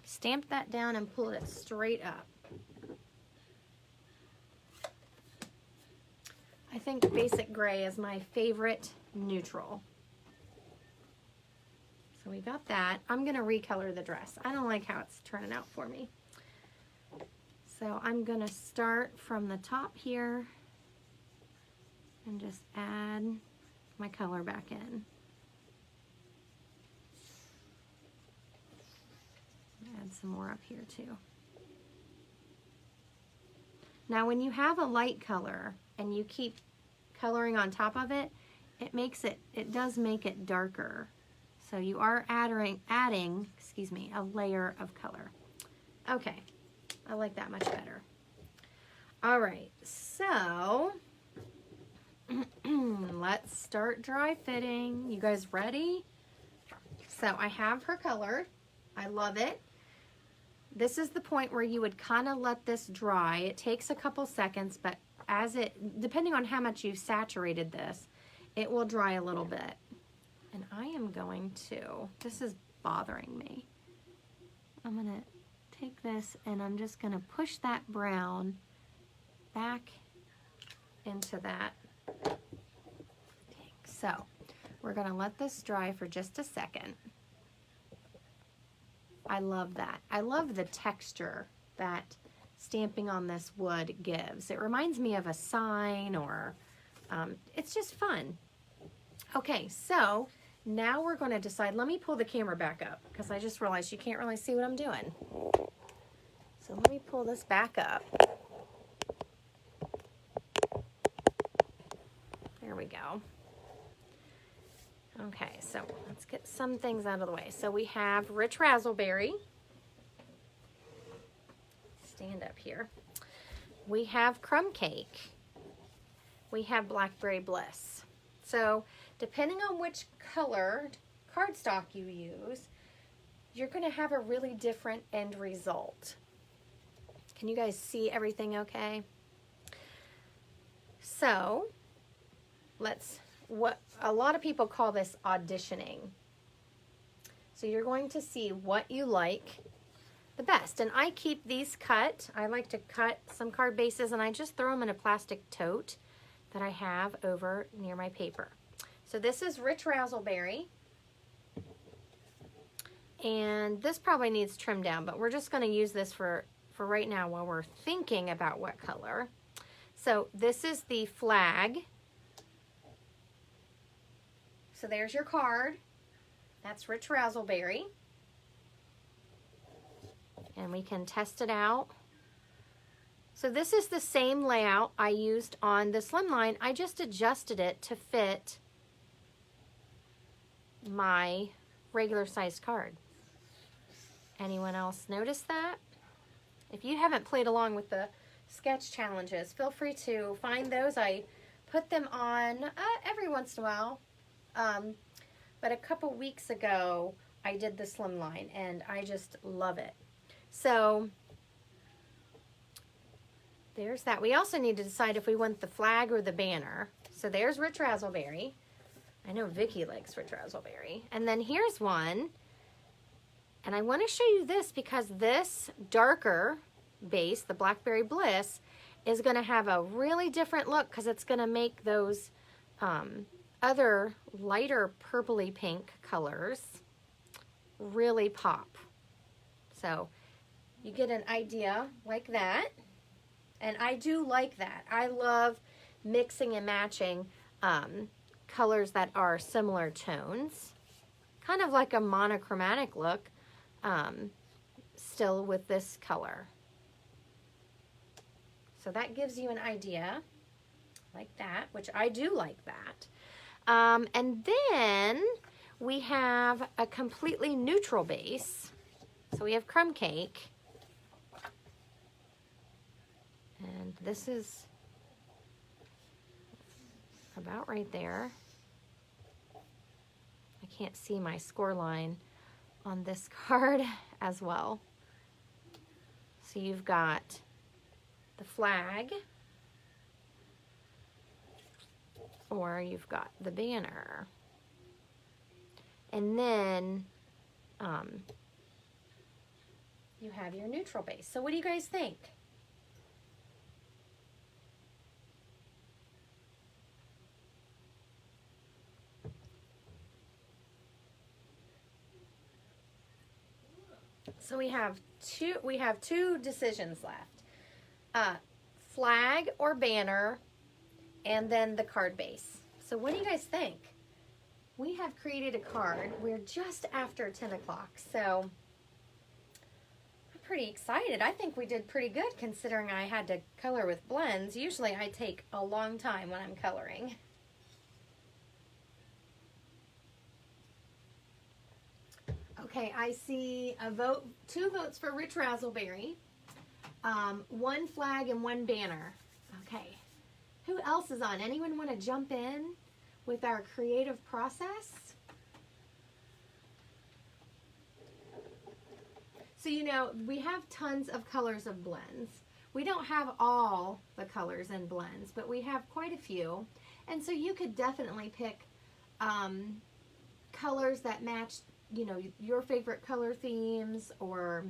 stamp that down and pull it straight up. I think basic gray is my favorite neutral. So we got that. I'm going to recolor the dress. I don't like how it's turning out for me. So I'm going to start from the top here and just add my color back in. Add some more up here too. Now when you have a light color and you keep coloring on top of it, it does make it darker. So you are adding, excuse me, a layer of color. Okay, I like that much better. All right, so let's start dry fitting. You guys ready? So I have her color. I love it. This is the point where you would kind of let this dry. It takes a couple seconds, but depending on how much you've saturated this, it will dry a little bit. And I am going to, this is bothering me. I'm going to take this and I'm just going to push that brown back into that. So we're going to let this dry for just a second. I love that. I love the texture that stamping on this wood gives. It reminds me of a sign, or it's just fun. Okay, so now we're going to decide. Let me pull the camera back up because I just realized you can't really see what I'm doing. So let me pull this back up. There we go. Okay, so let's get some things out of the way. So we have Rich Razzleberry. Stand up here. We have Crumb Cake. We have Blackberry Bliss. So depending on which colored cardstock you use, you're going to have a really different end result. Can you guys see everything okay? So what a lot of people call this auditioning. So you're going to see what you like the best. And I keep these cut. I like to cut some card bases and I just throw them in a plastic tote that I have over near my paper. So this is Rich Razzleberry. And this probably needs trimmed down, but we're just going to use this for right now while we're thinking about what color. So this is the flag. So there's your card. That's Rich Razzleberry. And we can test it out. So this is the same layout I used on the slimline. I just adjusted it to fit my regular sized card. Anyone else notice that? If you haven't played along with the sketch challenges, feel free to find those. I put them on every once in a while. But a couple weeks ago, I did the slimline, and I just love it. So there's that. We also need to decide if we want the flag or the banner. So there's Rich Razzleberry. I know Vicki likes Rich Razzleberry. And then here's one. And I want to show you this because this darker base, the Blackberry Bliss, is going to have a really different look because it's going to make those other lighter purpley pink colors really pop. So you get an idea like that. And I do like that. I love mixing and matching colors that are similar tones. Kind of like a monochromatic look, still with this color. So that gives you an idea, like that, which I do like that. And then we have a completely neutral base. So we have Crumb Cake. And this is about right there. I can't see my score line on this card as well. So you've got the flag, or you've got the banner. And then you have your neutral base. So what do you guys think? So we have two decisions left. Flag or banner, and then the card base. So what do you guys think? We have created a card. We're just after 10 o'clock, so I'm pretty excited. I think we did pretty good considering I had to color with blends. Usually I take a long time when I'm coloring. Okay, I see a vote, 2 votes for Rich Razzleberry, 1 flag and 1 banner. Okay, who else is on? Anyone want to jump in with our creative process? So, you know, we have tons of colors of blends. We don't have all the colors in blends, but we have quite a few. And so you could definitely pick colors that match, you know, your favorite color themes, or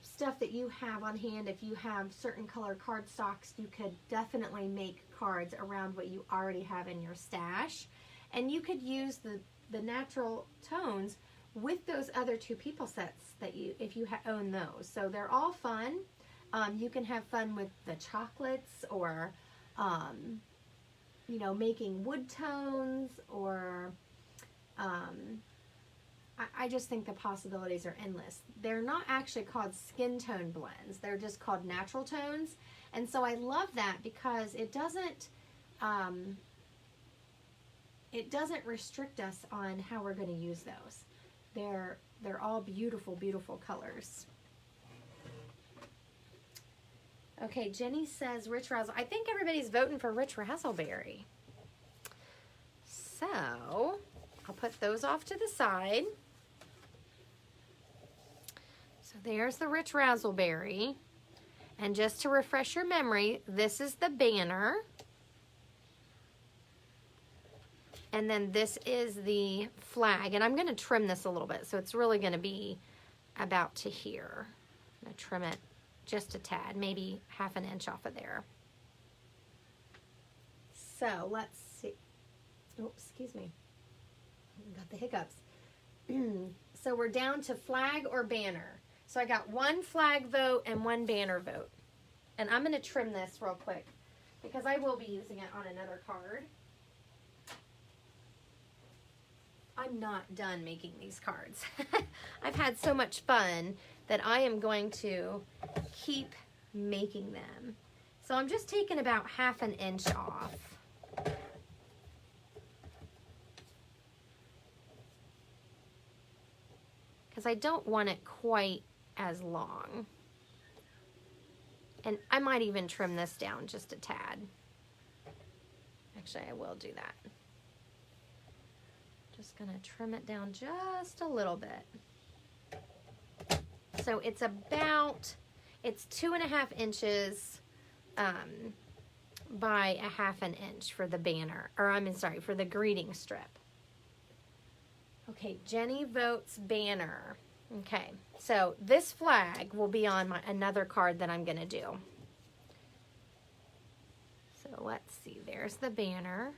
stuff that you have on hand. If you have certain color cardstocks, you could definitely make cards around what you already have in your stash. And you could use the natural tones with those other 2 people sets that you, if you own those. So they're all fun. You can have fun with the chocolates, or you know, making wood tones, or I just think the possibilities are endless. They're not actually called skin tone blends. They're just called natural tones. And so I love that because it doesn't restrict us on how we're going to use those. They're all beautiful, beautiful colors. Okay, Jenny says Rich Razzle. I think everybody's voting for Rich Razzleberry. So I'll put those off to the side. So there's the Rich Razzleberry. And just to refresh your memory, this is the banner. And then this is the flag. And I'm going to trim this a little bit, so it's really going to be about to here. I'm going to trim it just a tad, maybe ½ an inch off of there. So let's see. Oh, excuse me. Got the hiccups. So we're down to flag or banner. So I got 1 flag vote and 1 banner vote. And I'm going to trim this real quick because I will be using it on another card. I'm not done making these cards. I've had so much fun that I am going to keep making them. So I'm just taking about ½ an inch off. Because I don't want it quite as long. And I might even trim this down just a tad. Actually, I will do that. Just gonna trim it down just a little bit. So it's 2½ inches by ½ an inch for the banner, or for the greeting strip. Okay, Jenny votes banner. Okay, so this flag will be on another card that I'm gonna do. So let's see, there's the banner.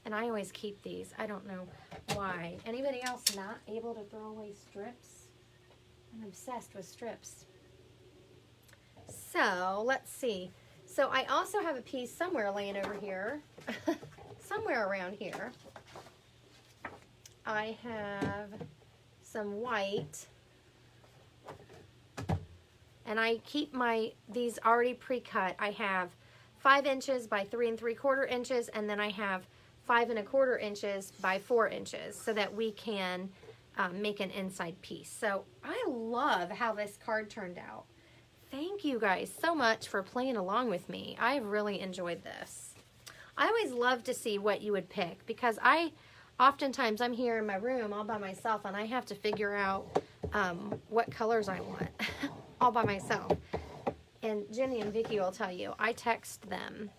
And I always keep these. I don't know why. Anybody else not able to throw away strips? I'm obsessed with strips. So let's see. So I also have a piece somewhere laying over here, somewhere around here. I have some white, and I keep these already pre-cut. I have 5 inches by 3 3/4 inches, and then I have 5 1/4 inches by 4 inches, so that we can make an inside piece. So I love how this card turned out. Thank you guys so much for playing along with me. I've really enjoyed this. I always love to see what you would pick, because oftentimes I'm here in my room all by myself, and I have to figure out what colors I want all by myself. And Jenny and Vicky will tell you, I text them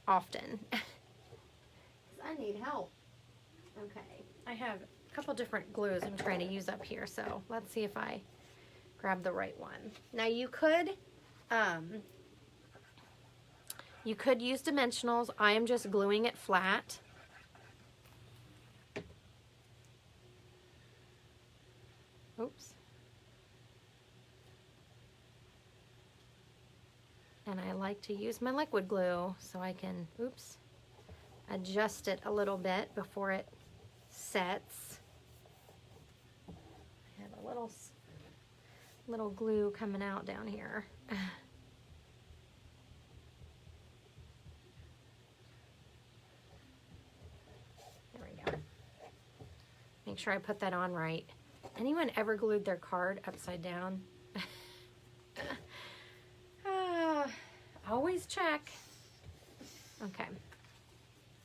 often. I need help. Okay, I have a couple different glues I'm trying to use up here, so let's see if I grab the right one. Now you could use dimensionals. I am just gluing it flat. Oops. And I like to use my liquid glue so I can, oops, adjust it a little bit before it sets. I have a little glue coming out down here. There we go. Make sure I put that on right. Anyone ever glued their card upside down? Always check. Okay.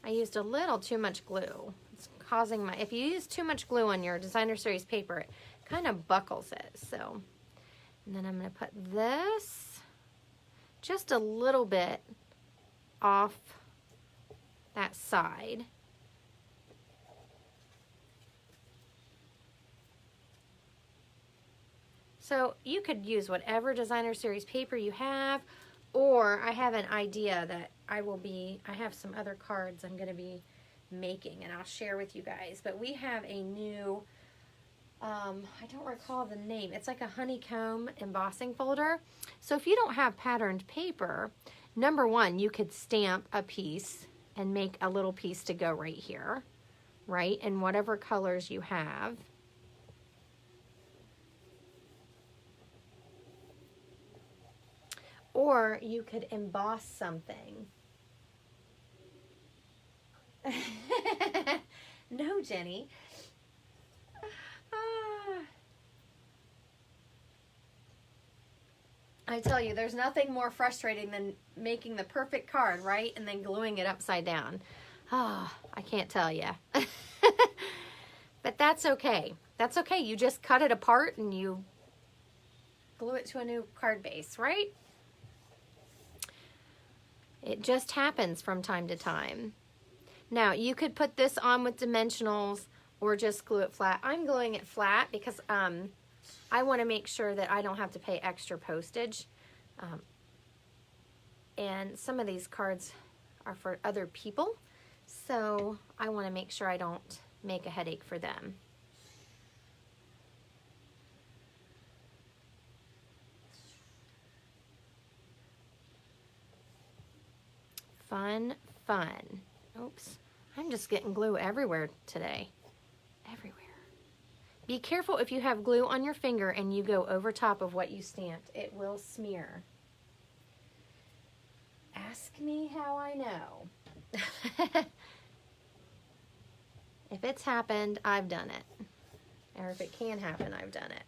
I used a little too much glue. It's causing if you use too much glue on your designer series paper, it kind of buckles it. So, and then I'm going to put this just a little bit off that side. So you could use whatever designer series paper you have, or I have an idea that I have some other cards I'm going to be making, and I'll share with you guys. But we have a new, I don't recall the name. It's like a honeycomb embossing folder. So if you don't have patterned paper, number one, you could stamp a piece and make a little piece to go right here, right? In whatever colors you have. Or you could emboss something. No, Jenny. I tell you, there's nothing more frustrating than making the perfect card, right? And then gluing it upside down. I can't tell you. But that's okay. That's okay. You just cut it apart and you glue it to a new card base, right? It just happens from time to time. Now, you could put this on with dimensionals or just glue it flat. I'm gluing it flat because I want to make sure that I don't have to pay extra postage. And some of these cards are for other people, so I want to make sure I don't make a headache for them. Fun, fun. Oops. I'm just getting glue everywhere today. Everywhere. Be careful if you have glue on your finger and you go over top of what you stamped. It will smear. Ask me how I know. If it's happened, I've done it. Or if it can happen, I've done it.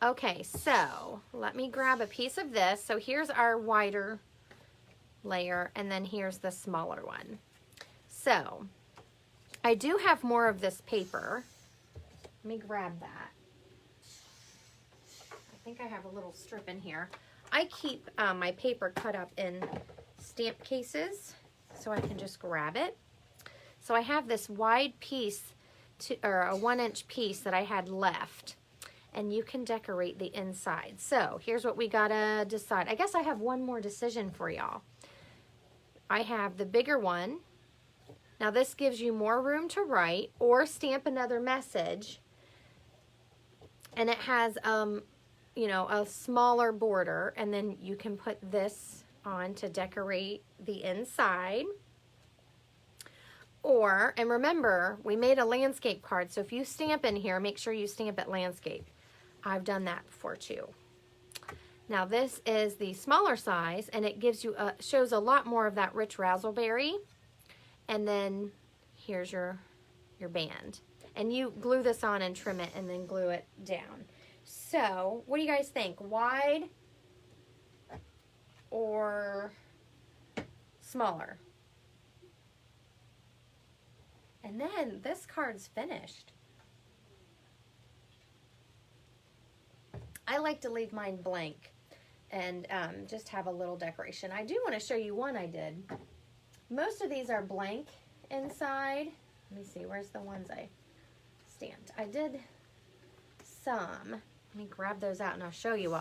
Okay, so let me grab a piece of this. So here's our wider layer, and then here's the smaller one. So I do have more of this paper. Let me grab that. I think I have a little strip in here. I keep my paper cut up in stamp cases so I can just grab it. So I have this wide piece, or a 1-inch piece that I had left, and you can decorate the inside. So here's what we gotta decide. I guess I have one more decision for y'all. I have the bigger one. Now this gives you more room to write or stamp another message. And it has you know, a smaller border, and then you can put this on to decorate the inside. Or, and remember, we made a landscape card, so if you stamp in here, make sure you stamp it landscape. I've done that before too. Now this is the smaller size, and it gives you shows a lot more of that rich razzleberry. And then here's your band. And you glue this on and trim it and then glue it down. So, what do you guys think? Wide or smaller? And then this card's finished. I like to leave mine blank and just have a little decoration. I do want to show you one I did. Most of these are blank inside. Let me see, where's the ones I stamped? I did some. Let me grab those out and I'll show you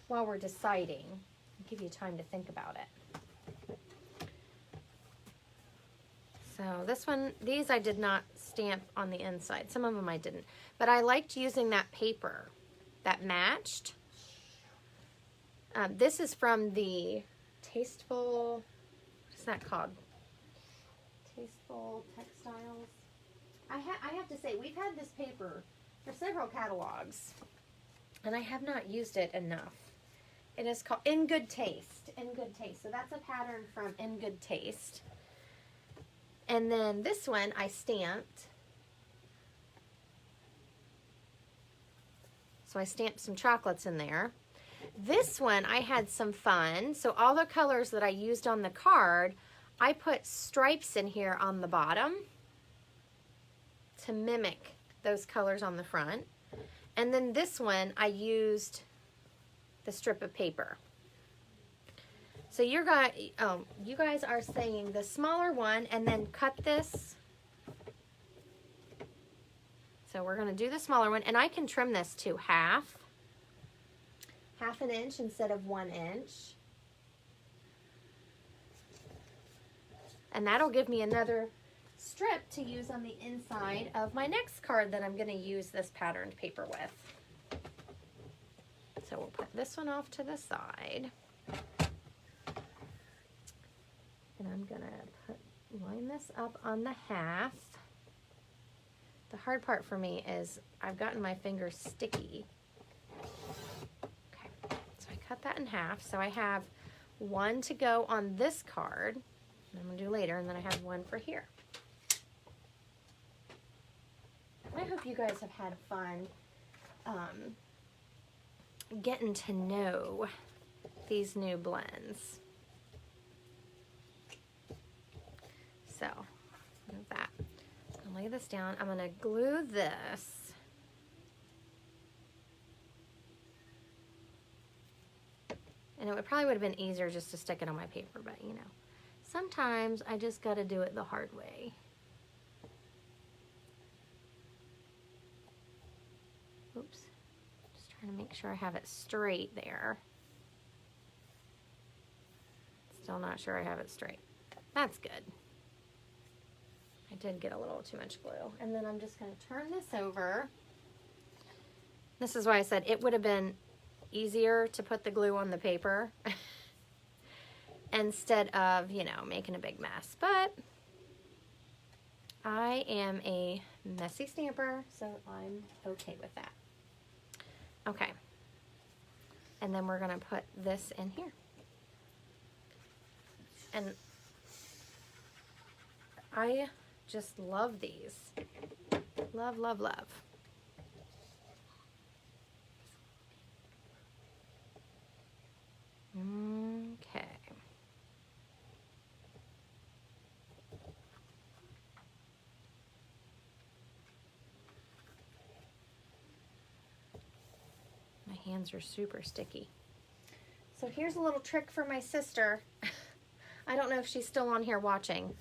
while we're deciding. I'll give you time to think about it. So this one, these I did not stamp on the inside. Some of them I didn't. But I liked using that paper that matched. This is from the Tasteful, what's that called? Tasteful Textiles. I have to say, we've had this paper for several catalogs, and I have not used it enough. It is called In Good Taste. In Good Taste. So that's a pattern from In Good Taste. And then this one I stamped. So I stamped some chocolates in there. This one I had some fun. So all the colors that I used on the card, I put stripes in here on the bottom to mimic those colors on the front. And then this one I used the strip of paper. So you guys are saying the smaller one and then cut this. So we're going to do the smaller one, and I can trim this to half an inch instead of 1 inch. And that'll give me another strip to use on the inside of my next card that I'm going to use this patterned paper with. So we'll put this one off to the side. And I'm going to line this up on the half. The hard part for me is I've gotten my fingers sticky. Okay, so I cut that in half. So I have one to go on this card, I'm going to do later, and then I have one for here. I hope you guys have had fun getting to know these new blends. So, move that. I'll lay this down. I'm going to glue this. And it probably would have been easier just to stick it on my paper, but you know, sometimes I just got to do it the hard way. Oops. Just trying to make sure I have it straight there. Still not sure I have it straight. That's good. I did get a little too much glue. And then I'm just going to turn this over. This is why I said it would have been easier to put the glue on the paper instead of, you know, making a big mess. But I am a messy stamper, so I'm okay with that. Okay. And then we're going to put this in here. And I just love these. Love, love, love. Okay. My hands are super sticky. So here's a little trick for my sister. I don't know if she's still on here watching.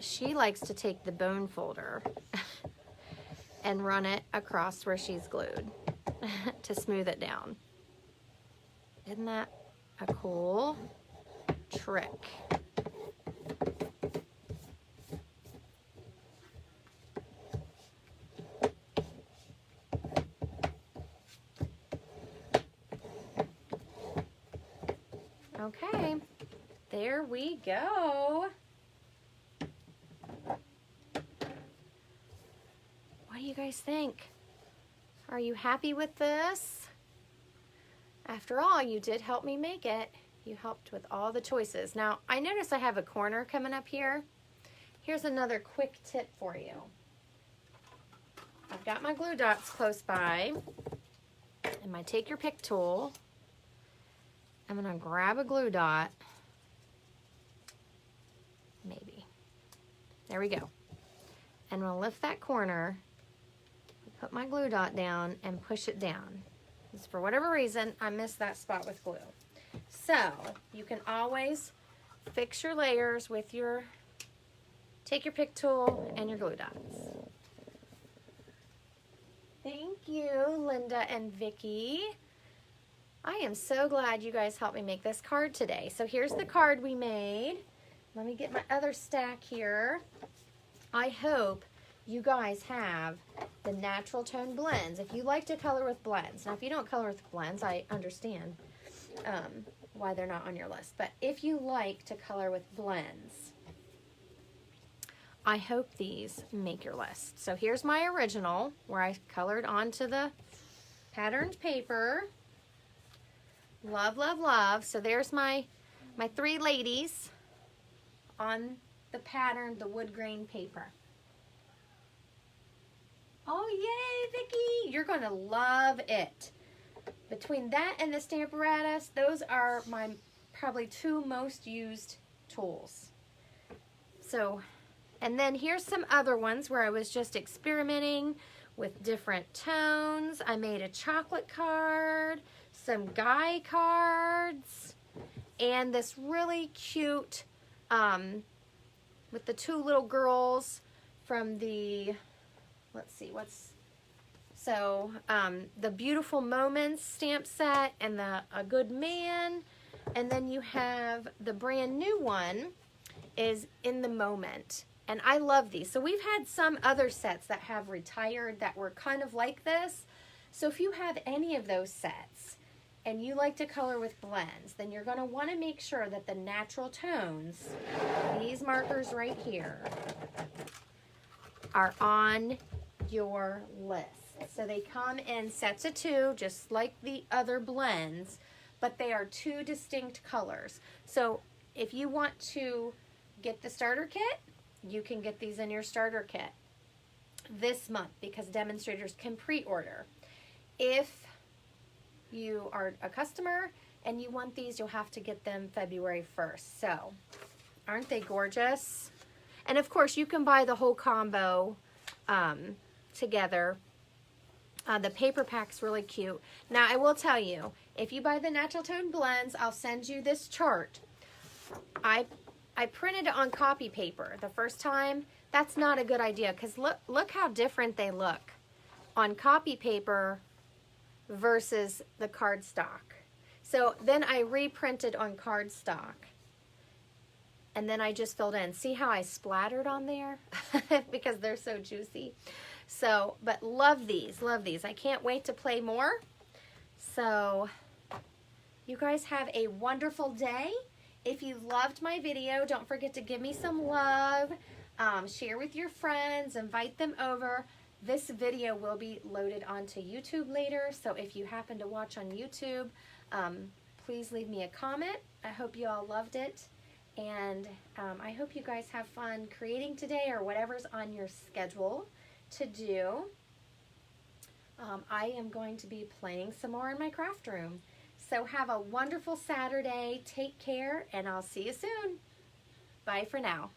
She likes to take the bone folder and run it across where she's glued to smooth it down. Isn't that a cool trick? Okay, there we go. What do you guys think? Are you happy with this? After all, you did help me make it. You helped with all the choices. Now, I notice I have a corner coming up here. Here's another quick tip for you. I've got my glue dots close by, and my take your pick tool. I'm gonna grab a glue dot, maybe. There we go. And I'm gonna lift that corner, put my glue dot down, and push it down. Because for whatever reason, I missed that spot with glue. So, you can always fix your layers with your take your pick tool and your glue dots. Thank you, Linda and Vicky. I am so glad you guys helped me make this card today. So here's the card we made. Let me get my other stack here. I hope you guys have the natural tone blends. If you like to color with blends. Now, if you don't color with blends, I understand why they're not on your list. But if you like to color with blends, I hope these make your list. So here's my original where I colored onto the patterned paper. Love, love, love. So there's my three ladies on the pattern, the wood grain paper. Oh, yay, Vicky. You're going to love it. Between that and the Stamparatus, those are my probably two most used tools. So, and then here's some other ones where I was just experimenting with different tones. I made a chocolate card, some guy cards, and this really cute with the two little girls from the, let's see, the Beautiful Moments stamp set and the A Good Man. And then you have the brand new one is In the Moment. And I love these. So we've had some other sets that have retired that were kind of like this. So if you have any of those sets and you like to color with blends, then you're going to want to make sure that the natural tones, these markers right here, are on your list. So they come in sets of two, just like the other blends, but they are two distinct colors. So if you want to get the starter kit, you can get these in your starter kit this month because demonstrators can pre-order. If you are a customer and you want these, you'll have to get them February 1st. So, aren't they gorgeous? And of course, you can buy the whole combo together. The paper pack's really cute. Now, I will tell you, if you buy the natural tone blends, I'll send you this chart. I printed it on copy paper the first time. That's not a good idea because look how different they look on copy paper versus the cardstock. So then I reprinted on cardstock and then I just filled in. See how I splattered on there? Because they're so juicy. So, but love these, love these. I can't wait to play more. So you guys have a wonderful day. If you loved my video, don't forget to give me some love. Share with your friends, invite them over. This video will be loaded onto YouTube later, so if you happen to watch on YouTube, please leave me a comment. I hope you all loved it, and I hope you guys have fun creating today or whatever's on your schedule to do. I am going to be playing some more in my craft room. So have a wonderful Saturday. Take care, and I'll see you soon. Bye for now.